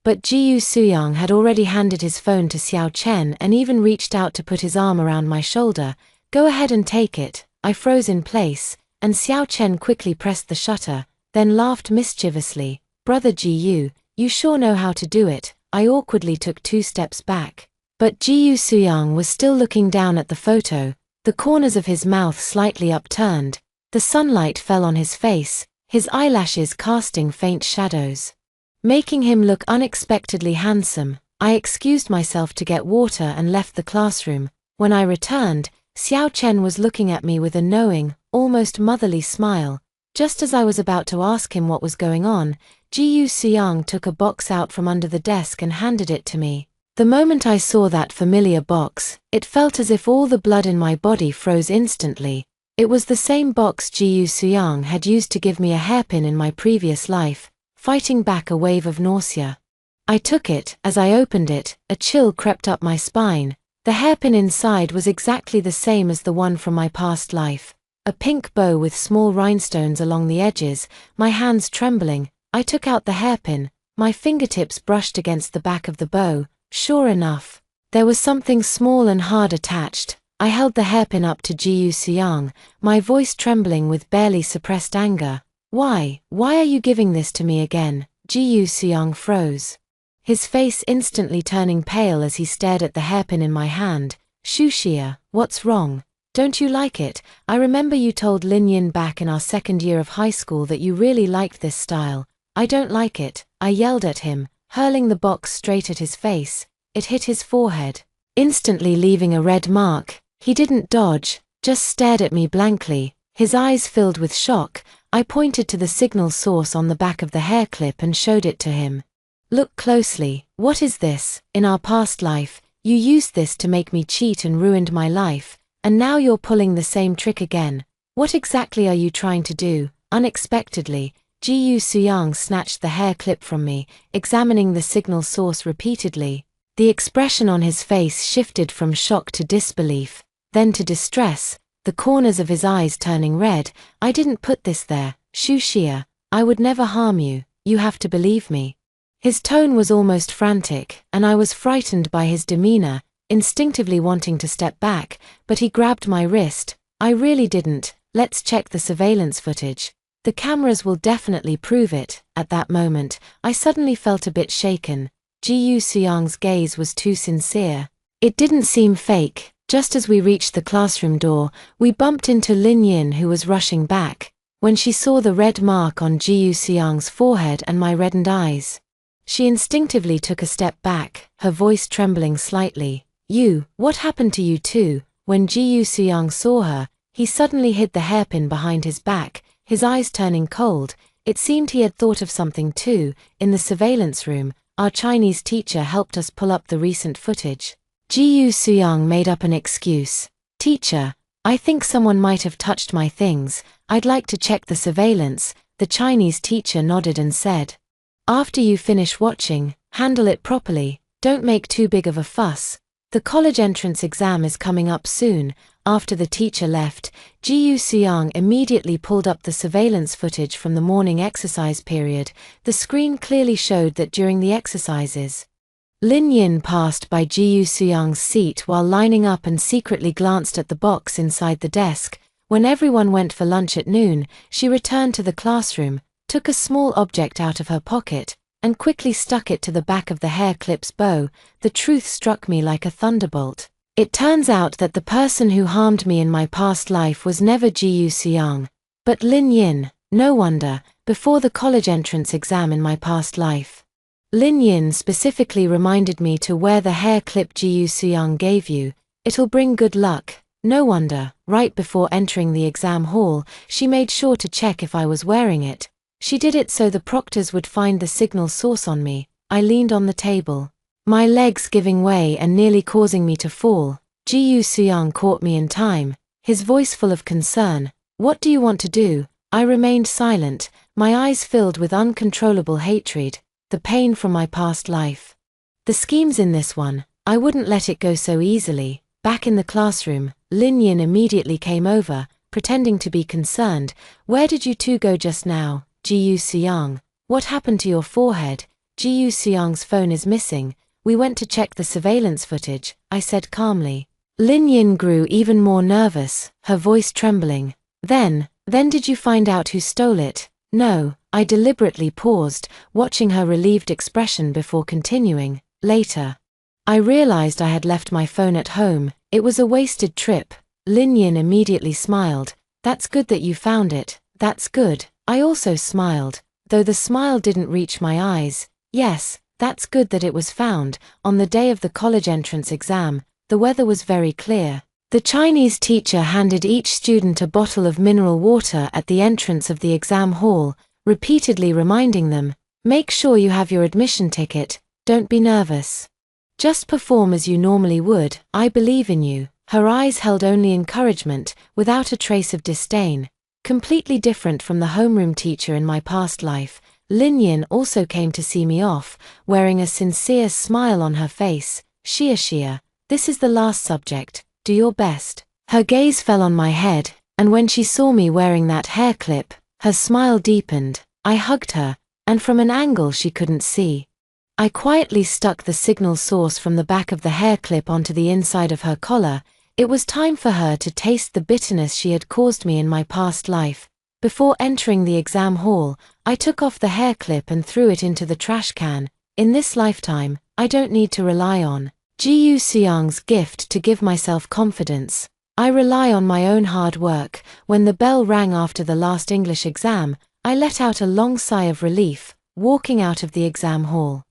But Jiyu Suyang had already handed his phone to Xiao Chen and even reached out to put his arm around my shoulder. "Go ahead and take it." I froze in place, and Xiao Chen quickly pressed the shutter, then laughed mischievously. "Brother Jiyu, you sure know how to do it." I awkwardly took 2 steps back. But Jiyu Suyang was still looking down at the photo, the corners of his mouth slightly upturned. The sunlight fell on his face, his eyelashes casting faint shadows, making him look unexpectedly handsome. I excused myself to get water and left the classroom. When I returned, Xiao Chen was looking at me with a knowing, almost motherly smile. Just as I was about to ask him what was going on, Jiyu Suyang took a box out from under the desk and handed it to me. The moment I saw that familiar box, it felt as if all the blood in my body froze instantly. It was the same box Jiyu Suyang had used to give me a hairpin in my previous life, fighting back a wave of nausea. I took it. As I opened it, a chill crept up my spine. The hairpin inside was exactly the same as the one from my past life. A pink bow with small rhinestones along the edges. My hands trembling, I took out the hairpin. My fingertips brushed against the back of the bow. Sure enough, there was something small and hard attached. I held the hairpin up to Jiyu Suyang, my voice trembling with barely suppressed anger. Why are you giving this to me again?" Jiyu Suyang froze, his face instantly turning pale as he stared at the hairpin in my hand. "Shu Xia, what's wrong? Don't you like it? I remember you told Lin Yin back in our second year of high school that you really liked this style." "I don't like it," I yelled at him, hurling the box straight at his face. It hit his forehead, instantly leaving a red mark. He didn't dodge, just stared at me blankly, his eyes filled with shock. I pointed to the signal source on the back of the hair clip and showed it to him. "Look closely. What is this? In our past life, you used this to make me cheat and ruined my life, and now you're pulling the same trick again. What exactly are you trying to do?" Unexpectedly, Jiyu Suyang snatched the hair clip from me, examining the signal source repeatedly. The expression on his face shifted from shock to disbelief, then to distress, the corners of his eyes turning red. I didn't put this there, Shu Xia. I would never harm you, you have to believe me. His tone was almost frantic, and I was frightened by his demeanor, instinctively wanting to step back, but he grabbed my wrist. I really didn't. Let's check the surveillance footage. The cameras will definitely prove it. At that moment, I suddenly felt a bit shaken. Ji Yuxiang's gaze was too sincere. It didn't seem fake. Just as we reached the classroom door, we bumped into Lin Yin, who was rushing back. When she saw the red mark on Ji Yuxiang's forehead and my reddened eyes, she instinctively took a step back, her voice trembling slightly. What happened to you too? When Ji Yuxiang saw her, he suddenly hid the hairpin behind his back, his eyes turning cold. It seemed he had thought of something too. In the surveillance room, our Chinese teacher helped us pull up the recent footage. Ji Yuxiang made up an excuse. Teacher, I think someone might have touched my things. I'd like to check the surveillance. The Chinese teacher nodded and said, after you finish watching, handle it properly. Don't make too big of a fuss. The college entrance exam is coming up soon. After the teacher left, Ji Yuxiang immediately pulled up the surveillance footage from the morning exercise period. The screen clearly showed that during the exercises, Lin Yin passed by Ji Yuxiang's seat while lining up and secretly glanced at the box inside the desk. When everyone went for lunch at noon, she returned to the classroom, took a small object out of her pocket, and quickly stuck it to the back of the hair clip's bow. The truth struck me like a thunderbolt. It turns out that the person who harmed me in my past life was never Ji Yuxiang, but Lin Yin. No wonder, before the college entrance exam in my past life, Lin Yin specifically reminded me to wear the hair clip Ji Yuxiang gave you. It'll bring good luck. No wonder, right before entering the exam hall, she made sure to check if I was wearing it. She did it so the proctors would find the signal source on me. I leaned on the table, my legs giving way and nearly causing me to fall. Ji Yuxiang caught me in time, his voice full of concern. What do you want to do? I remained silent, my eyes filled with uncontrollable hatred, the pain from my past life. The scheme's in this one. I wouldn't let it go so easily. Back in the classroom, Lin Yin immediately came over, pretending to be concerned. Where did you two go just now? Ji Yuxiang, what happened to your forehead? Ji Yuxiang's phone is missing. We went to check the surveillance footage, I said calmly. Lin Yin grew even more nervous, her voice trembling. Then did you find out who stole it? No, I deliberately paused, watching her relieved expression before continuing. Later, I realized I had left my phone at home. It was a wasted trip. Lin Yin immediately smiled. That's good that you found it. That's good. I also smiled, though the smile didn't reach my eyes. Yes, that's good that it was found. On the day of the college entrance exam, the weather was very clear. The Chinese teacher handed each student a bottle of mineral water at the entrance of the exam hall, repeatedly reminding them, make sure you have your admission ticket, don't be nervous. Just perform as you normally would, I believe in you. Her eyes held only encouragement, without a trace of disdain. Completely different from the homeroom teacher in my past life, Lin Yin also came to see me off, wearing a sincere smile on her face. Xia, this is the last subject. Do your best. Her gaze fell on my head, and when she saw me wearing that hair clip, her smile deepened. I hugged her, and from an angle she couldn't see, I quietly stuck the signal source from the back of the hair clip onto the inside of her collar. It was time for her to taste the bitterness she had caused me in my past life. Before entering the exam hall, I took off the hair clip and threw it into the trash can. In this lifetime, I don't need to rely on Ji Yuxiang's gift to give myself confidence. I rely on my own hard work. When the bell rang after the last English exam, I let out a long sigh of relief, walking out of the exam hall.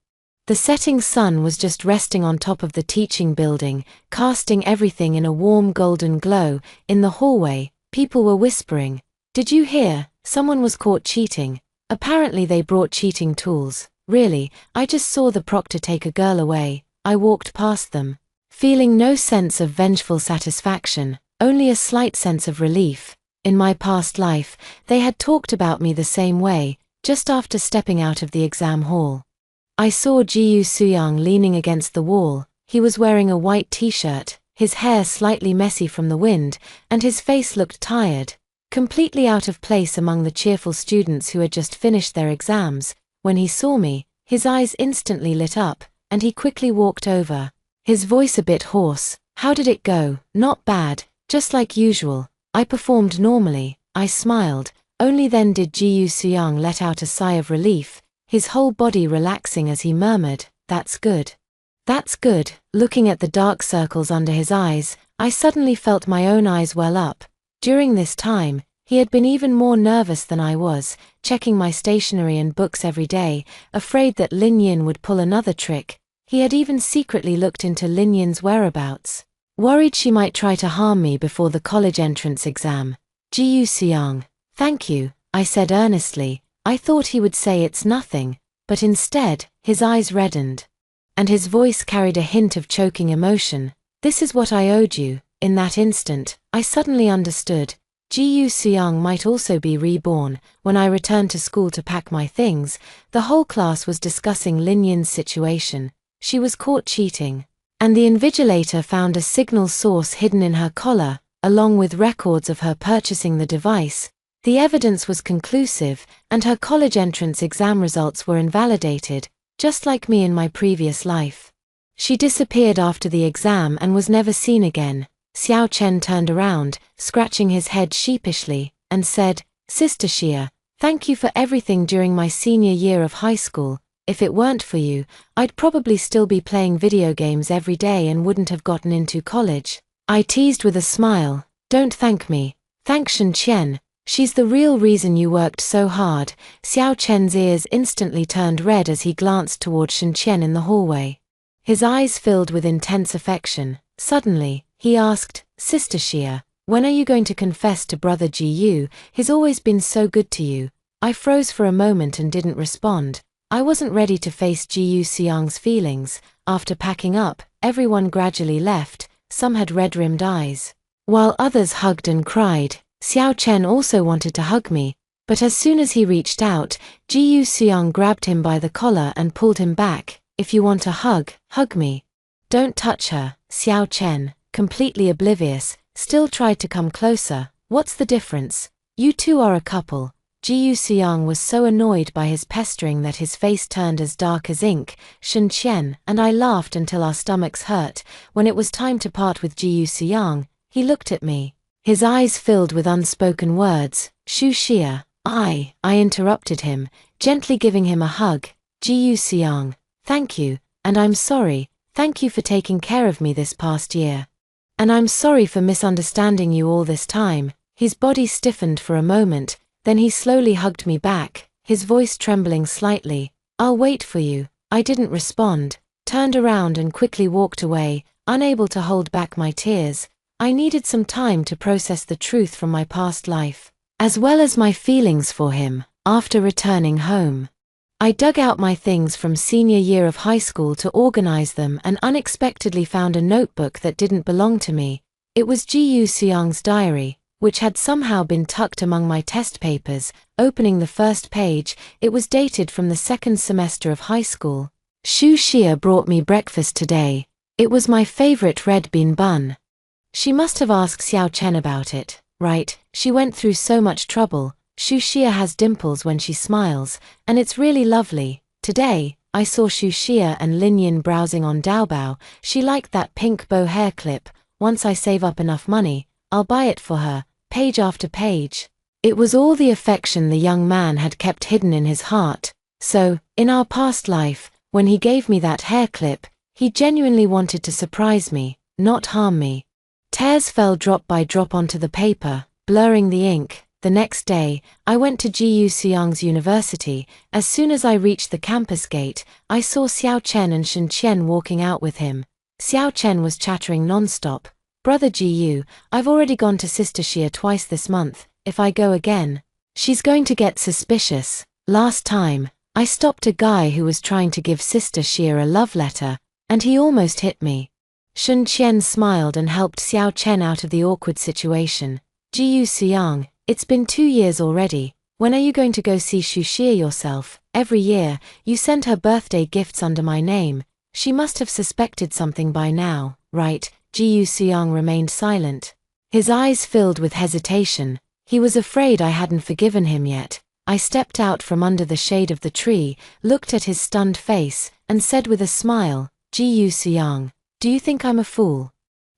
The setting sun was just resting on top of the teaching building, casting everything in a warm golden glow. In the hallway, people were whispering, "Did you hear? Someone was caught cheating." Apparently they brought cheating tools. Really, I just saw the proctor take a girl away. I walked past them, feeling no sense of vengeful satisfaction, only a slight sense of relief. In my past life, they had talked about me the same way, just after stepping out of the exam hall. I saw Ji Suyang leaning against the wall. He was wearing a white t-shirt, his hair slightly messy from the wind, and his face looked tired, completely out of place among the cheerful students who had just finished their exams. When he saw me, his eyes instantly lit up, and he quickly walked over. His voice a bit hoarse. "How did it go?" "Not bad, just like usual." I performed normally. I smiled. Only then did Ji Suyang let out a sigh of relief, his whole body relaxing as he murmured, "That's good. That's good." Looking at the dark circles under his eyes, I suddenly felt my own eyes well up. During this time, he had been even more nervous than I was, checking my stationery and books every day, afraid that Lin Yin would pull another trick. He had even secretly looked into Lin Yin's whereabouts, worried she might try to harm me before the college entrance exam. "Ji Suyang, thank you," I said earnestly. I thought he would say it's nothing, but instead, his eyes reddened, and his voice carried a hint of choking emotion. "This is what I owed you." In that instant, I suddenly understood. Ji Suyang might also be reborn. When I returned to school to pack my things, the whole class was discussing Lin Yin's situation. She was caught cheating, and the invigilator found a signal source hidden in her collar, along with records of her purchasing the device. The evidence was conclusive, and her college entrance exam results were invalidated, just like me in my previous life. She disappeared after the exam and was never seen again. Xiao Chen turned around, scratching his head sheepishly, and said, "Sister Xia, thank you for everything during my senior year of high school. If it weren't for you, I'd probably still be playing video games every day and wouldn't have gotten into college." I teased with a smile, "Don't thank me. Thank Shen Qian. She's the real reason you worked so hard." Xiao Chen's ears instantly turned red as he glanced toward Shen Qian in the hallway. His eyes filled with intense affection. Suddenly, he asked, "Sister Xia, when are you going to confess to Brother Ji Yu? He's always been so good to you." I froze for a moment and didn't respond. I wasn't ready to face Ji Suyang's feelings. After packing up, everyone gradually left. Some had red-rimmed eyes, while others hugged and cried. Xiao Chen also wanted to hug me, but as soon as he reached out, Ji Suyang grabbed him by the collar and pulled him back. "If you want a hug, hug me. Don't touch her." Xiao Chen, completely oblivious, still tried to come closer. "What's the difference? You two are a couple." Ji Suyang was so annoyed by his pestering that his face turned as dark as ink. Shen Qian and I laughed until our stomachs hurt. When it was time to part with Ji Suyang, he looked at me, his eyes filled with unspoken words. "Shu Xia." I interrupted him, gently giving him a hug. "Ji Suyang, thank you, and I'm sorry. Thank you for taking care of me this past year. And I'm sorry for misunderstanding you all this time." His body stiffened for a moment, then he slowly hugged me back, his voice trembling slightly. "I'll wait for you." I didn't respond, turned around and quickly walked away, unable to hold back my tears. I needed some time to process the truth from my past life, as well as my feelings for him. After returning home, I dug out my things from senior year of high school to organize them and unexpectedly found a notebook that didn't belong to me. It was Ji Suyang's diary, which had somehow been tucked among my test papers. Opening the first page, it was dated from the second semester of high school. "Shu Xia brought me breakfast today. It was my favorite red bean bun." She must have asked Xiao Chen about it, right? She went through so much trouble. Shu Xia has dimples when she smiles, and it's really lovely. Today, I saw Shu Xia and Lin Yin browsing on Daobao. She liked that pink bow hair clip. Once I save up enough money, I'll buy it for her. Page after page. It was all the affection the young man had kept hidden in his heart. So, in our past life, when he gave me that hair clip, he genuinely wanted to surprise me, not harm me. Tears fell drop by drop onto the paper, blurring the ink. The next day, I went to Ji Suyang's university. As soon as I reached the campus gate, I saw Xiao Chen and Shen Qian walking out with him. Xiao Chen was chattering non-stop. "Brother Ji Yu, I've already gone to Sister Xia twice this month. If I go again, she's going to get suspicious. Last time, I stopped a guy who was trying to give Sister Xia a love letter, and he almost hit me." Shen Qian smiled and helped Xiao Chen out of the awkward situation. "Ji Suyang, it's been 2 years already. When are you going to go see Shushia yourself? Every year, you send her birthday gifts under my name. She must have suspected something by now, right? Ji Seong remained silent. His eyes filled with hesitation. He was afraid I hadn't forgiven him yet. I stepped out from under the shade of the tree, looked at his stunned face, and said with a smile, Ji Seong, do you think I'm a fool?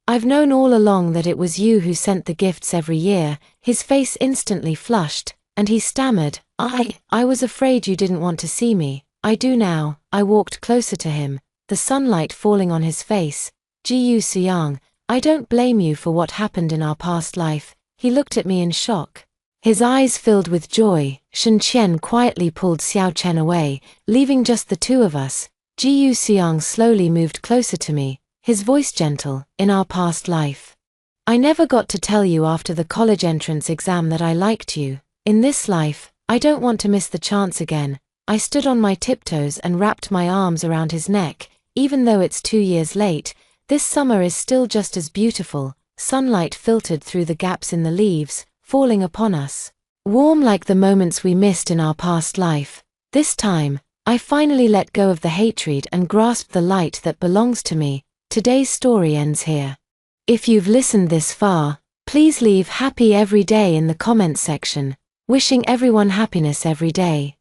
I've known all along that it was you who sent the gifts every year. His face instantly flushed, and he stammered, I was afraid you didn't want to see me. I do now. I walked closer to him, the sunlight falling on his face. Ji Seong, I don't blame you for what happened in our past life. He looked at me in shock. His eyes filled with joy. Shen Qian quietly pulled Xiao Chen away, leaving just the two of us. Ji Seong slowly moved closer to me, his voice gentle, in our past life. I never got to tell you after the college entrance exam that I liked you. In this life, I don't want to miss the chance again. I stood on my tiptoes and wrapped my arms around his neck. Even though it's 2 years late, this summer is still just as beautiful. Sunlight filtered through the gaps in the leaves, falling upon us. Warm like the moments we missed in our past life. This time, I finally let go of the hatred and grasped the light that belongs to me. Today's story ends here. If you've listened this far, please leave happy every day in the comments section. Wishing everyone happiness every day.